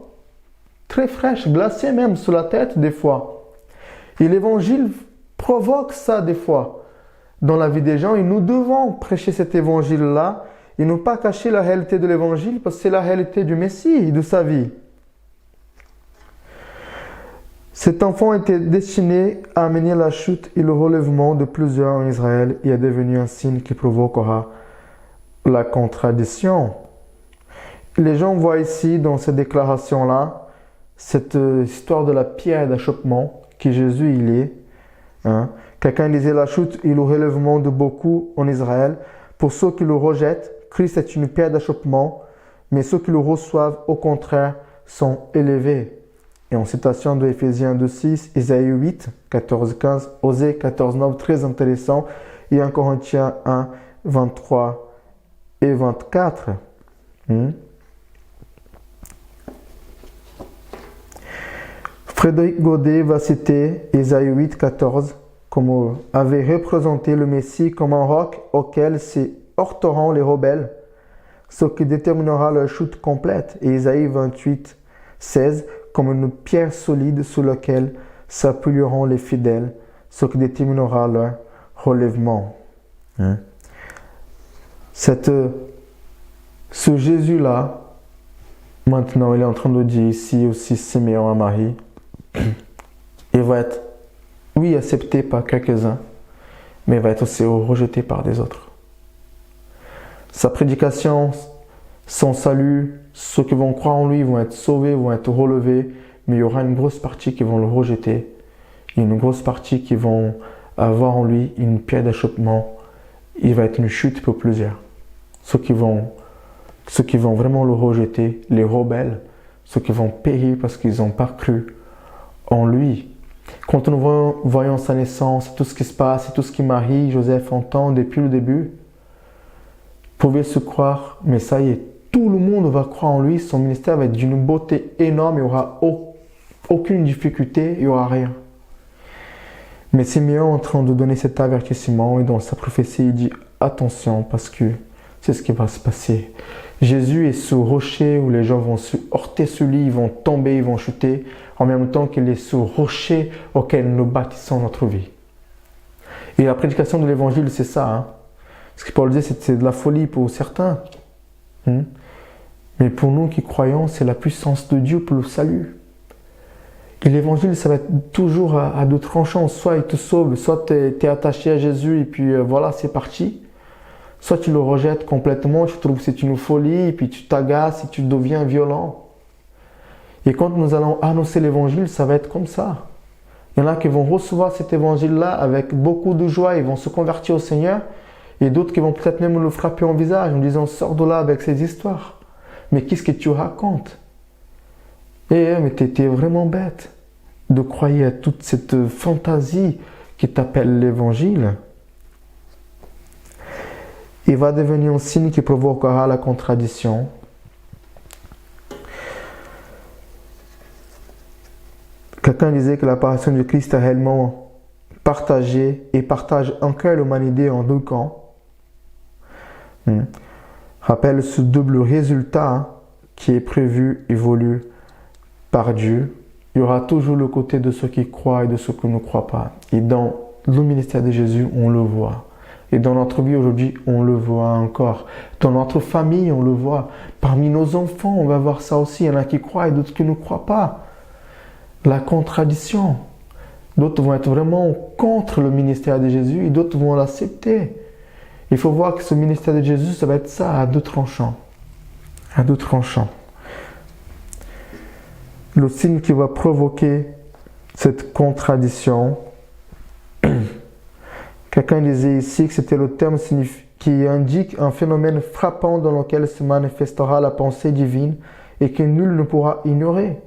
très fraîche, glacée même sur la tête des fois. Et l'évangile provoque ça des fois dans la vie des gens, et nous devons prêcher cet évangile-là et ne pas cacher la réalité de l'évangile, parce que c'est la réalité du Messie et de sa vie. Cet enfant était destiné à amener la chute et le relèvement de plusieurs en Israël et est devenu un signe qui provoquera la contradiction. Les gens voient ici, dans cette déclaration-là, cette histoire de la pierre d'achoppement, qui Jésus il est. Hein. Quelqu'un disait la chute et le relèvement de beaucoup en Israël. Pour ceux qui le rejettent, Christ est une pierre d'achoppement, mais ceux qui le reçoivent, au contraire, sont élevés. Et en citation de Éphésiens 2.6, Isaïe 8, 14.15, Osée 14.9, très intéressant, et en Corinthiens 1, 23 et 24. Frédéric Godet va citer Isaïe 8, 14, comme avait représenté le Messie comme un roc auquel se heurteront les rebelles, ce qui déterminera leur chute complète. Et Isaïe 28, 16, comme une pierre solide sur laquelle s'appuieront les fidèles, ce qui déterminera leur relèvement. Ce Jésus-là, maintenant, il est en train de dire ici aussi Siméon à Marie, il va être, oui, accepté par quelques-uns, mais il va être aussi rejeté par des autres. Sa prédication, son salut, ceux qui vont croire en lui vont être sauvés, vont être relevés, mais il y aura une grosse partie qui vont le rejeter, et une grosse partie qui vont avoir en lui une pierre d'achoppement. Il va être une chute pour plusieurs. Ceux qui vont vraiment le rejeter, les rebelles, ceux qui vont périr parce qu'ils n'ont pas cru en lui. Quand nous voyons sa naissance, tout ce qui se passe, tout ce qui Marie, Joseph entend depuis le début, pouvez se croire, mais ça y est, tout le monde va croire en lui, son ministère va être d'une beauté énorme, il n'y aura aucune difficulté, il n'y aura rien. Mais Siméon est en train de donner cet avertissement et dans sa prophétie, il dit attention parce que c'est ce qui va se passer. Jésus est ce rocher où les gens vont se heurter sur lui, ils vont tomber, ils vont chuter, en même temps qu'il est ce rocher auquel nous bâtissons notre vie. Et la prédication de l'évangile, c'est ça. Hein. Ce que Paul disait, c'est de la folie pour certains. Mais pour nous qui croyons, c'est la puissance de Dieu pour le salut. Et l'évangile, ça va être toujours à deux tranchants. Soit il te sauve, soit tu es attaché à Jésus et puis voilà, c'est parti. Soit tu le rejettes complètement, tu trouves que c'est une folie et puis tu t'agaces et tu deviens violent. Et quand nous allons annoncer l'évangile, ça va être comme ça. Il y en a qui vont recevoir cet évangile-là avec beaucoup de joie, ils vont se convertir au Seigneur. Et d'autres qui vont peut-être même le frapper en visage en disant « Sors de là avec ces histoires. Mais qu'est-ce que tu racontes ?» Mais t'es vraiment bête de croire à toute cette fantaisie qui t'appelle l'évangile. Il va devenir un signe qui provoquera la contradiction. Quelqu'un disait que l'apparition du Christ a réellement partagé et partage encore l'humanité en deux camps. Rappelle ce double résultat qui est prévu et voulu par Dieu. Il y aura toujours le côté de ceux qui croient et de ceux qui ne croient pas. Et dans le ministère de Jésus, on le voit. Et dans notre vie aujourd'hui, on le voit encore. Dans notre famille, on le voit. Parmi nos enfants, on va voir ça aussi. Il y en a qui croient et d'autres qui ne croient pas. La contradiction. D'autres vont être vraiment contre le ministère de Jésus et d'autres vont l'accepter. Il faut voir que ce ministère de Jésus, ça va être ça, à deux tranchants. À deux tranchants. Le signe qui va provoquer cette contradiction, quelqu'un disait ici que c'était le terme qui indique un phénomène frappant dans lequel se manifestera la pensée divine et que nul ne pourra ignorer.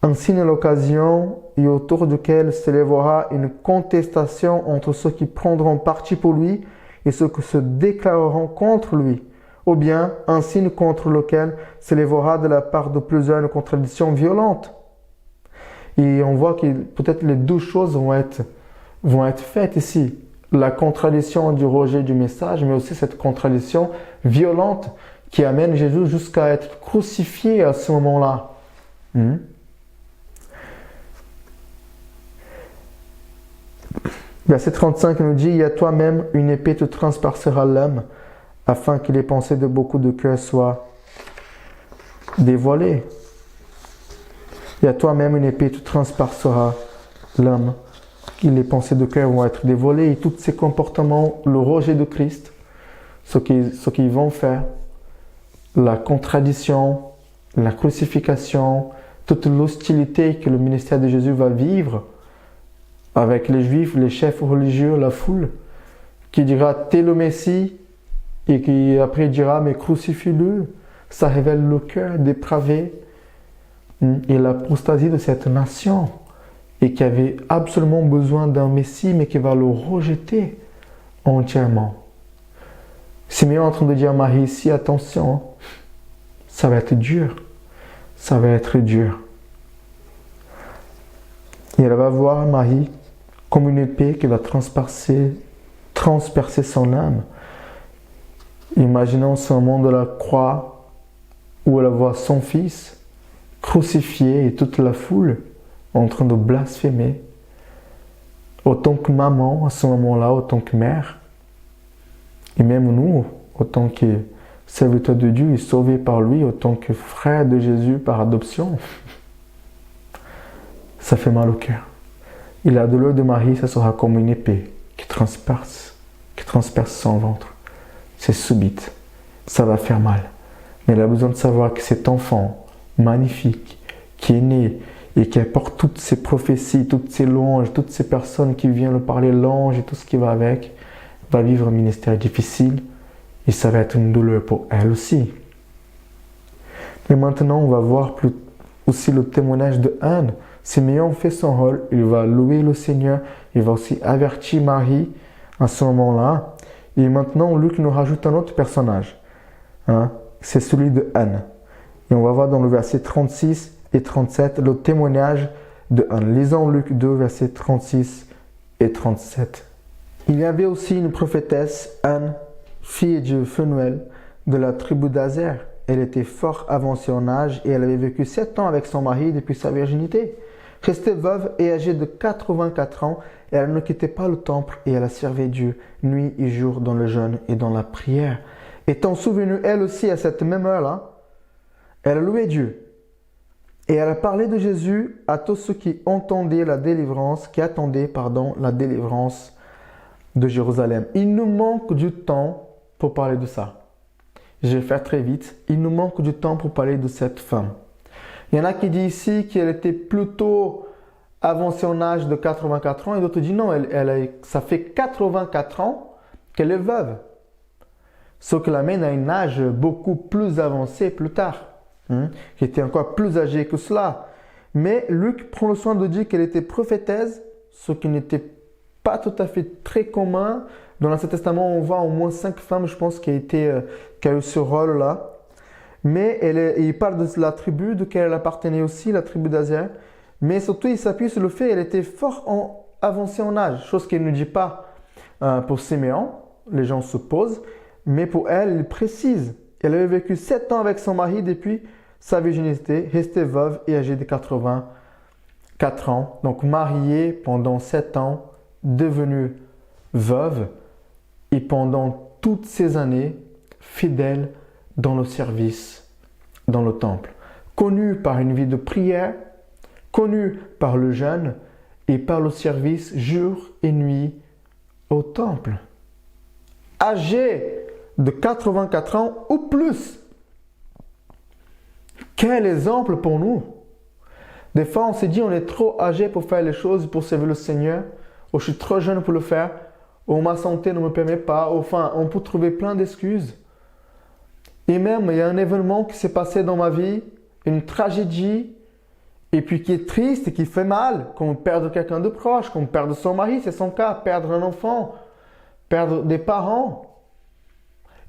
Un signe à l'occasion et autour duquel s'élèvera une contestation entre ceux qui prendront parti pour lui et ceux qui se déclareront contre lui, ou bien un signe contre lequel s'élèvera de la part de plusieurs une contradiction violente. Et on voit que peut-être les deux choses vont être faites ici. La contradiction du rejet du message, mais aussi cette contradiction violente qui amène Jésus jusqu'à être crucifié à ce moment-là. Verset 35 nous dit « Et à toi-même, une épée te transpercera l'âme, afin que les pensées de beaucoup de cœurs soient dévoilées. » Et à toi-même, une épée te transpercera l'âme, que les pensées de cœur vont être dévoilées. Et tous ces comportements, le rejet de Christ, ce qu'ils vont faire, la contradiction, la crucifixion, toute l'hostilité que le ministère de Jésus va vivre, avec les Juifs, les chefs religieux, la foule, qui dira « T'es le Messie » et qui après dira « Mais crucifie-le ». Ça révèle le cœur dépravé et l'apostasie de cette nation et qui avait absolument besoin d'un Messie mais qui va le rejeter entièrement. Simeon est en train de dire à Marie ici « Attention, ça va être dur, ça va être dur ». Et elle va voir Marie comme une épée qui va transpercer son âme. Imaginons ce moment de la croix où elle voit son fils crucifié et toute la foule en train de blasphémer. Autant que maman à ce moment-là, autant que mère, et même nous, autant que serviteurs de Dieu et sauvés par lui, autant que frères de Jésus par adoption, ça fait mal au cœur. Et la douleur de Marie, ça sera comme une épée qui transperce son ventre. C'est subite, ça va faire mal. Mais elle a besoin de savoir que cet enfant magnifique, qui est né et qui apporte toutes ces prophéties, toutes ces louanges, toutes ces personnes qui viennent lui parler l'ange et tout ce qui va avec, va vivre un ministère difficile et ça va être une douleur pour elle aussi. Mais maintenant, on va voir aussi le témoignage de Anne. Simeon fait son rôle, il va louer le Seigneur, il va aussi avertir Marie à ce moment-là. Et maintenant, Luc nous rajoute un autre personnage. C'est celui de Anne. Et on va voir dans le verset 36 et 37 le témoignage de Anne. Lisons Luc 2, versets 36 et 37. Il y avait aussi une prophétesse, Anne, fille de Phanuel, de la tribu d'Aser. Elle était fort avancée en âge et elle avait vécu 7 ans avec son mari depuis sa virginité. Restée veuve et âgée de 84 ans, elle ne quittait pas le temple et elle a servi Dieu nuit et jour dans le jeûne et dans la prière. Étant souvenue elle aussi à cette même heure-là, elle a loué Dieu. Et elle a parlé de Jésus à tous ceux qui attendaient la délivrance de Jérusalem. Il nous manque du temps pour parler de ça. Je vais faire très vite. Il nous manque du temps pour parler de cette femme. Il y en a qui disent ici qu'elle était plutôt avancée en âge de 84 ans et d'autres disent non, ça fait 84 ans qu'elle est veuve. Ce qui l'amène à un âge beaucoup plus avancé plus tard, qui était encore plus âgée que cela. Mais Luc prend le soin de dire qu'elle était prophétesse, ce qui n'était pas tout à fait très commun. Dans l'Ancien Testament, on voit au moins 5 femmes, je pense, qui a eu ce rôle-là. Mais il parle de la tribu de laquelle elle appartenait aussi, la tribu d'Aser. Mais surtout, il s'appuie sur le fait qu'elle était fort avancée en âge, chose qu'il ne dit pas pour Siméon. Les gens se posent, mais pour elle, il précise. Elle avait vécu 7 ans avec son mari depuis sa virginité, restée veuve et âgée de 84 ans. Donc mariée pendant 7 ans, devenue veuve et pendant toutes ces années, fidèle dans le service, dans le temple. Connue par une vie de prière, connue par le jeûne et par le service jour et nuit au temple. Âgée de 84 ans ou plus. Quel exemple pour nous! Des fois, on s'est dit on est trop âgé pour faire les choses, pour servir le Seigneur, ou je suis trop jeune pour le faire, ou ma santé ne me permet pas, enfin, on peut trouver plein d'excuses. Et même, il y a un événement qui s'est passé dans ma vie, une tragédie, et puis qui est triste et qui fait mal, comme perdre quelqu'un de proche, comme perdre son mari, c'est son cas, perdre un enfant, perdre des parents.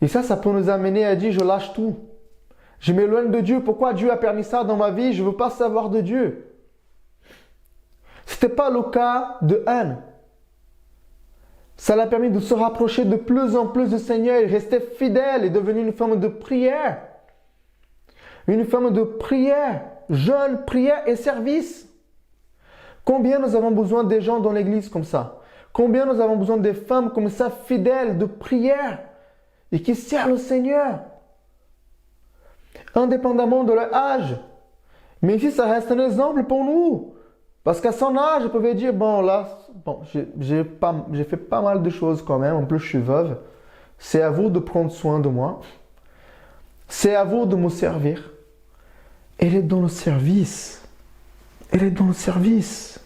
Et ça peut nous amener à dire, je lâche tout. Je m'éloigne de Dieu. Pourquoi Dieu a permis ça dans ma vie? Je ne veux pas savoir de Dieu. Ce n'était pas le cas de Anne. Ça l'a permis de se rapprocher de plus en plus du Seigneur et rester fidèle et devenir une femme de prière. Une femme de prière, jeûne, prière et service. Combien nous avons besoin des gens dans l'église comme ça? Combien nous avons besoin des femmes comme ça, fidèles, de prière et qui servent le Seigneur? Indépendamment de leur âge. Mais ici, ça reste un exemple pour nous. Parce qu'à son âge, je pouvais dire, j'ai fait pas mal de choses quand même. En plus, je suis veuve. C'est à vous de prendre soin de moi. C'est à vous de me servir. Elle est dans le service. Elle est dans le service.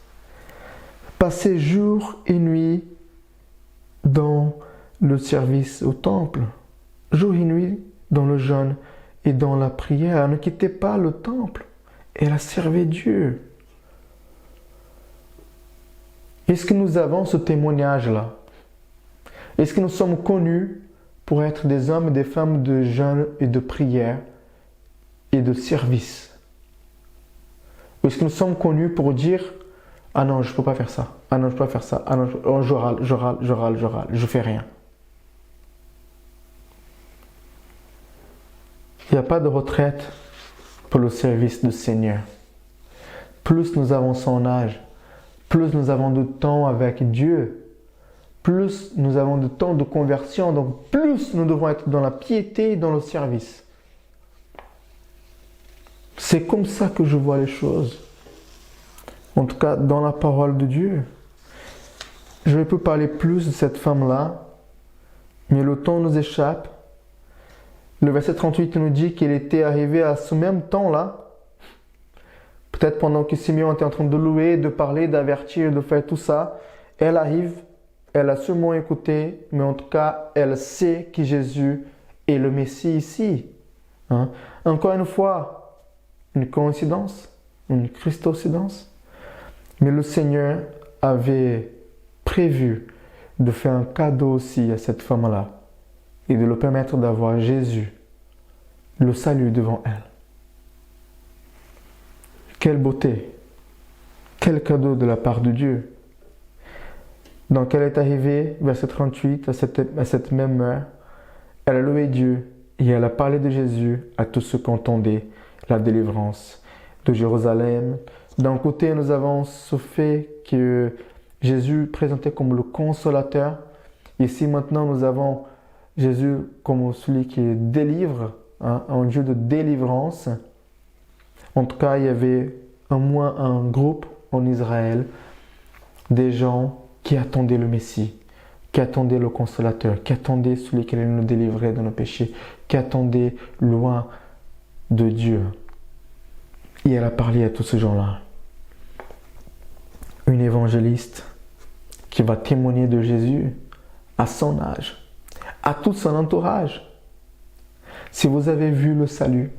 Passer jour et nuit dans le service au temple. Jour et nuit dans le jeûne et dans la prière. Elle ne quittait pas le temple. Elle a servi Dieu. Est-ce que nous avons ce témoignage-là? Est-ce que nous sommes connus pour être des hommes et des femmes de jeûne et de prière et de service? Ou est-ce que nous sommes connus pour dire « Ah non, je ne peux pas faire ça. Ah non, je ne peux pas faire ça. Ah non, je râle. Je fais rien. » Il n'y a pas de retraite pour le service du Seigneur. Plus nous avançons en âge, plus nous avons de temps avec Dieu, plus nous avons de temps de conversion, donc plus nous devons être dans la piété et dans le service. C'est comme ça que je vois les choses. En tout cas, dans la parole de Dieu. Je ne peux parler plus de cette femme-là, mais le temps nous échappe. Le verset 38 nous dit qu'elle était arrivée à ce même temps-là. Peut-être pendant que Simeon était en train de louer, de parler, d'avertir, de faire tout ça. Elle arrive, elle a sûrement écouté, mais en tout cas, elle sait que Jésus est le Messie ici. Encore une fois, une coïncidence, une christocidence. Mais le Seigneur avait prévu de faire un cadeau aussi à cette femme-là et de le permettre d'avoir Jésus, le salut devant elle. Quelle beauté! Quel cadeau de la part de Dieu! Donc elle est arrivée, verset 38, à cette même heure, elle a loué Dieu et elle a parlé de Jésus à tous ceux qui entendaient la délivrance de Jérusalem. D'un côté, nous avons ce fait que Jésus présenté comme le consolateur. Ici, maintenant, nous avons Jésus comme celui qui délivre, un Dieu de délivrance. En tout cas, il y avait au moins un groupe en Israël, des gens qui attendaient le Messie, qui attendaient le consolateur, qui attendaient celui qui allait nous délivrer de nos péchés, qui attendaient loin de Dieu. Et elle a parlé à tous ces gens-là. Une évangéliste qui va témoigner de Jésus à son âge, à tout son entourage. Si vous avez vu le salut,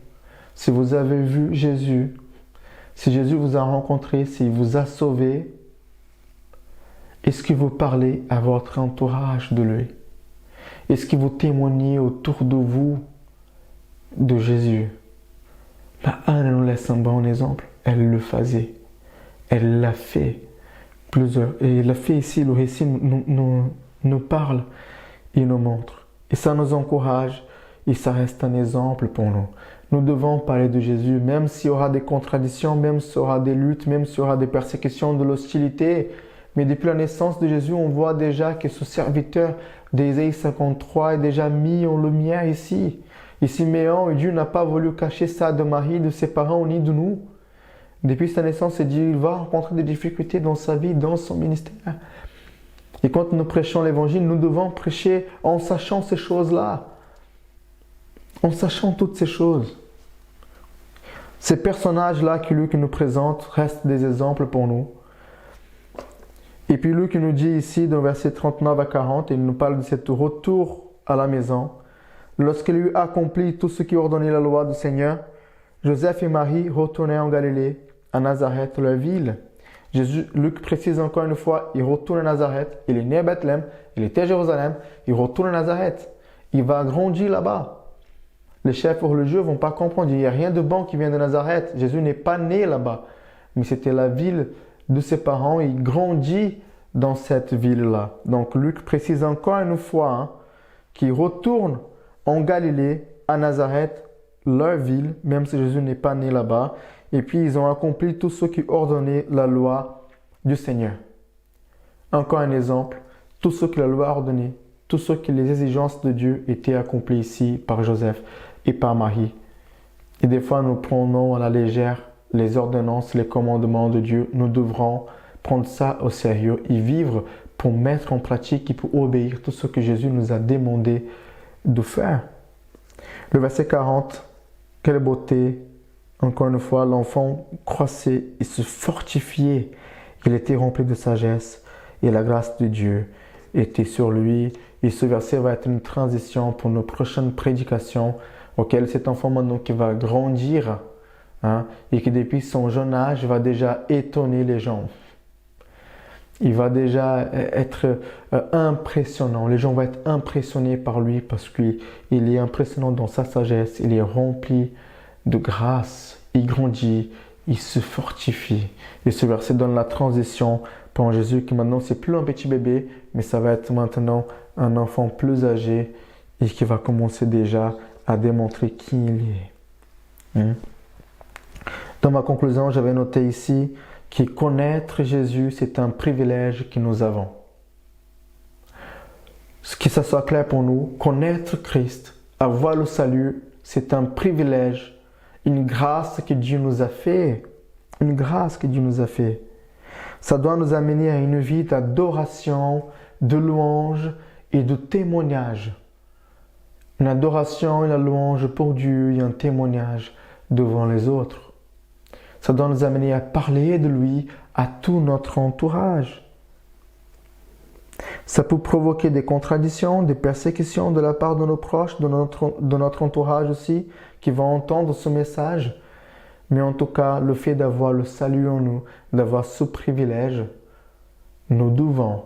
si vous avez vu Jésus, si Jésus vous a rencontré, s'il vous a sauvé, est-ce que vous parlez à votre entourage de lui? Est-ce que vous témoignez autour de vous de Jésus? Anne nous laisse un bon exemple. Elle le faisait. Elle l'a fait plusieurs. Et elle l'a fait ici, le récit nous parle et nous montre. Et ça nous encourage et ça reste un exemple pour nous. Nous devons parler de Jésus, même s'il y aura des contradictions, même s'il y aura des luttes, même s'il y aura des persécutions, de l'hostilité. Mais depuis la naissance de Jésus, on voit déjà que ce serviteur d'Ésaïe 53 est déjà mis en lumière ici. Et Siméon, Dieu n'a pas voulu cacher ça de Marie, de ses parents, ni de nous. Depuis sa naissance, il va rencontrer des difficultés dans sa vie, dans son ministère. Et quand nous prêchons l'évangile, nous devons prêcher en sachant ces choses-là. En sachant toutes ces choses. Ces personnages-là que Luc nous présente restent des exemples pour nous. Et puis Luc nous dit ici, dans versets 39 à 40, il nous parle de cet retour à la maison. Lorsqu'il eut accompli tout ce qui ordonnait la loi du Seigneur, Joseph et Marie retournèrent en Galilée, à Nazareth, leur ville. Luc précise encore une fois, il retourne à Nazareth, il est né à Bethléem, il était à Jérusalem, il retourne à Nazareth. Il va grandir là-bas. Les chefs religieux ne vont pas comprendre, il n'y a rien de bon qui vient de Nazareth. Jésus n'est pas né là-bas, mais c'était la ville de ses parents, il grandit dans cette ville-là. Donc Luc précise encore une fois qu'il retourne en Galilée, à Nazareth, leur ville, même si Jésus n'est pas né là-bas. Et puis ils ont accompli tout ce qui ordonnait la loi du Seigneur. Encore un exemple, tout ce que la loi ordonnait, tout ce que les exigences de Dieu étaient accomplies ici par Joseph et par Marie. Et des fois nous prenons à la légère les ordonnances, les commandements de Dieu. Nous devrons prendre ça au sérieux et vivre pour mettre en pratique et pour obéir tout ce que Jésus nous a demandé de faire. Le verset 40, quelle beauté! Encore une fois, l'enfant croissait et se fortifiait. Il était rempli de sagesse et la grâce de Dieu était sur lui. Et ce verset va être une transition pour nos prochaines prédications auxquelles cet enfant maintenant qui va grandir et qui depuis son jeune âge va déjà étonner les gens. Il va déjà être impressionnant. Les gens vont être impressionnés par lui parce qu'il est impressionnant dans sa sagesse. Il est rempli de grâce. Il grandit, il se fortifie. Et ce verset donne la transition pour Jésus qui maintenant c'est plus un petit bébé, mais ça va être maintenant un enfant plus âgé et qui va commencer déjà à démontrer qui il est. Dans ma conclusion, j'avais noté ici que connaître Jésus, c'est un privilège que nous avons. Que ça soit clair pour nous, connaître Christ, avoir le salut, c'est un privilège, une grâce que Dieu nous a fait. Une grâce que Dieu nous a fait. Ça doit nous amener à une vie d'adoration, de louange et de témoignage. Une adoration et la louange pour Dieu et un témoignage devant les autres. Ça doit nous amener à parler de lui à tout notre entourage. Ça peut provoquer des contradictions, des persécutions de la part de nos proches, de notre entourage aussi, qui vont entendre ce message. Mais en tout cas, le fait d'avoir le salut en nous, d'avoir ce privilège, nous devons.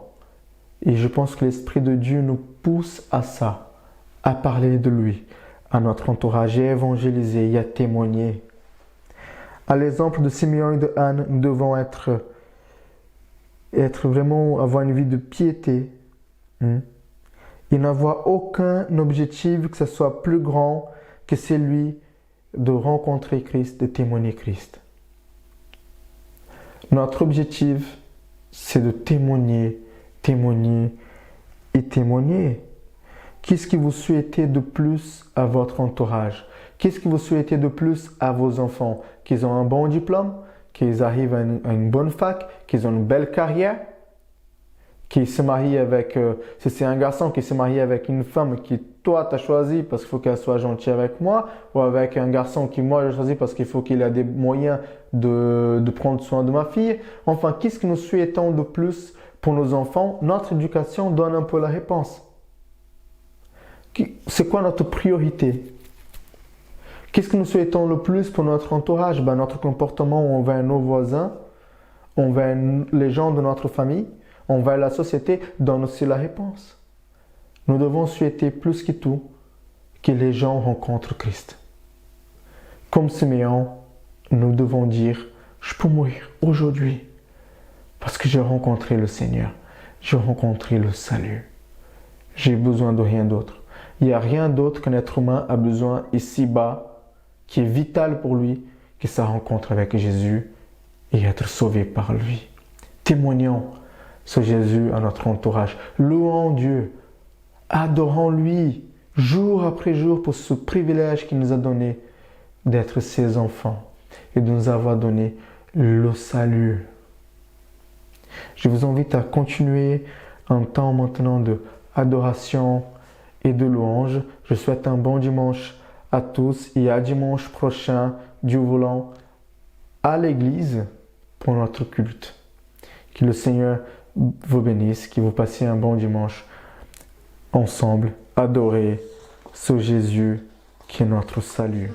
Et je pense que l'Esprit de Dieu nous pousse à ça, à parler de lui, à notre entourage, et à évangéliser et à témoigner. À l'exemple de Simeon et de Anne, nous devons être vraiment, avoir une vie de piété. Et n'avoir aucun objectif que ce soit plus grand que celui de rencontrer Christ, de témoigner Christ. Notre objectif, c'est de témoigner, témoigner et témoigner. Qu'est-ce que vous souhaitez de plus à votre entourage? Qu'est-ce que vous souhaitez de plus à vos enfants? Qu'ils ont un bon diplôme, qu'ils arrivent à une bonne fac, qu'ils ont une belle carrière, qu'ils se marient avec, si c'est un garçon qui se marie avec une femme qui toi tu as choisi parce qu'il faut qu'elle soit gentille avec moi, ou avec un garçon qui moi j'ai choisi parce qu'il faut qu'il ait des moyens de prendre soin de ma fille. Enfin, qu'est-ce que nous souhaitons de plus pour nos enfants? Notre éducation donne un peu la réponse. C'est quoi notre priorité? Qu'est-ce que nous souhaitons le plus pour notre entourage? Notre comportement envers nos voisins, envers les gens de notre famille, envers la société, donne aussi la réponse. Nous devons souhaiter plus que tout que les gens rencontrent Christ. Comme Simeon, nous devons dire je peux mourir aujourd'hui parce que j'ai rencontré le Seigneur, j'ai rencontré le salut. J'ai besoin de rien d'autre. Il n'y a rien d'autre qu'un être humain a besoin ici-bas, qui est vital pour lui, que sa rencontre avec Jésus et être sauvé par lui. Témoignons ce Jésus à notre entourage. Louons Dieu. Adorons-lui jour après jour pour ce privilège qu'il nous a donné d'être ses enfants et de nous avoir donné le salut. Je vous invite à continuer un temps maintenant de adoration et de louange. Je souhaite un bon dimanche à tous et à dimanche prochain, Dieu voulant, à l'église pour notre culte. Que le Seigneur vous bénisse, que vous passiez un bon dimanche ensemble, adorer ce Jésus qui est notre salut.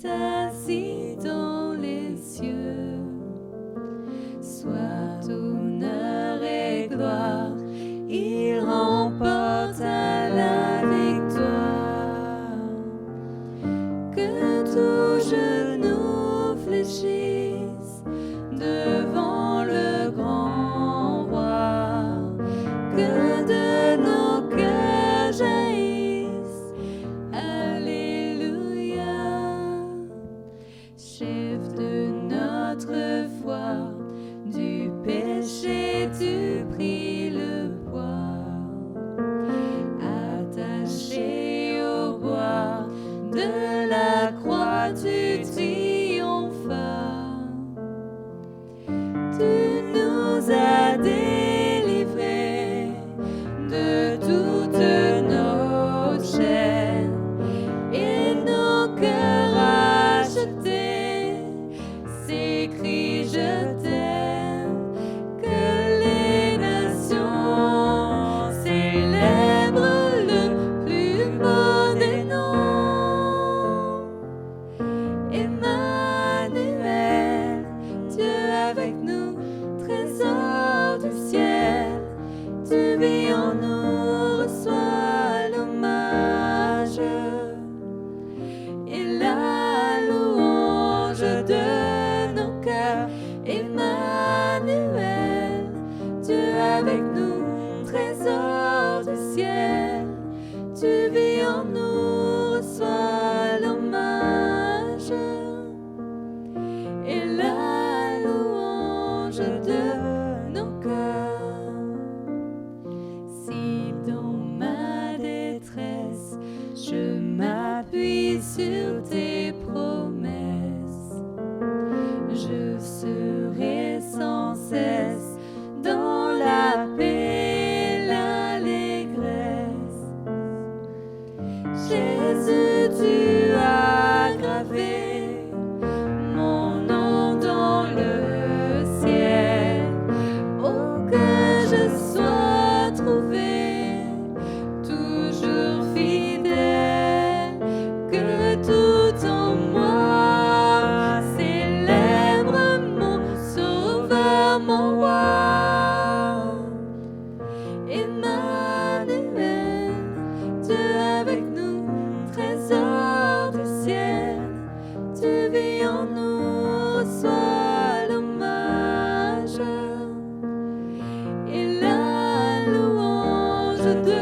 Assis dans les cieux, soit honneur et gloire, il remporte à la victoire. Que tout genou fléchisse devant le grand roi, que de nos cœurs jaillisse Alléluia. Chef de notre foi, du péché tu pris le poids, attaché au bois de la croix tu triomphes. Tu nous as délivrés de toutes nos chaînes et nos cœurs rachetés. S'écrit je t'aime, que les nations célèbrent le plus beau des noms. Emmanuel, Dieu avec nous, trésor du ciel, tu vis en nous, reçois l'hommage et la louange de nos cœurs. Emmanuel, Dieu avec nous, trésor du ciel, tu vis en nous, reçois l'hommage et la louange de nos cœurs. Si dans ma détresse je m'appuie sur tes promesses, je serai sans cesse dans la paix et l'allégresse. Jésus, tu as gravé mon nom dans le ciel. Oh, que je sois trouvé toujours fidèle, que tout en moi célèbre mon sauveur, mon roi. Emmanuel, Dieu avec nous, trésor du ciel, tu vis en nous, reçois l'hommage et la louange de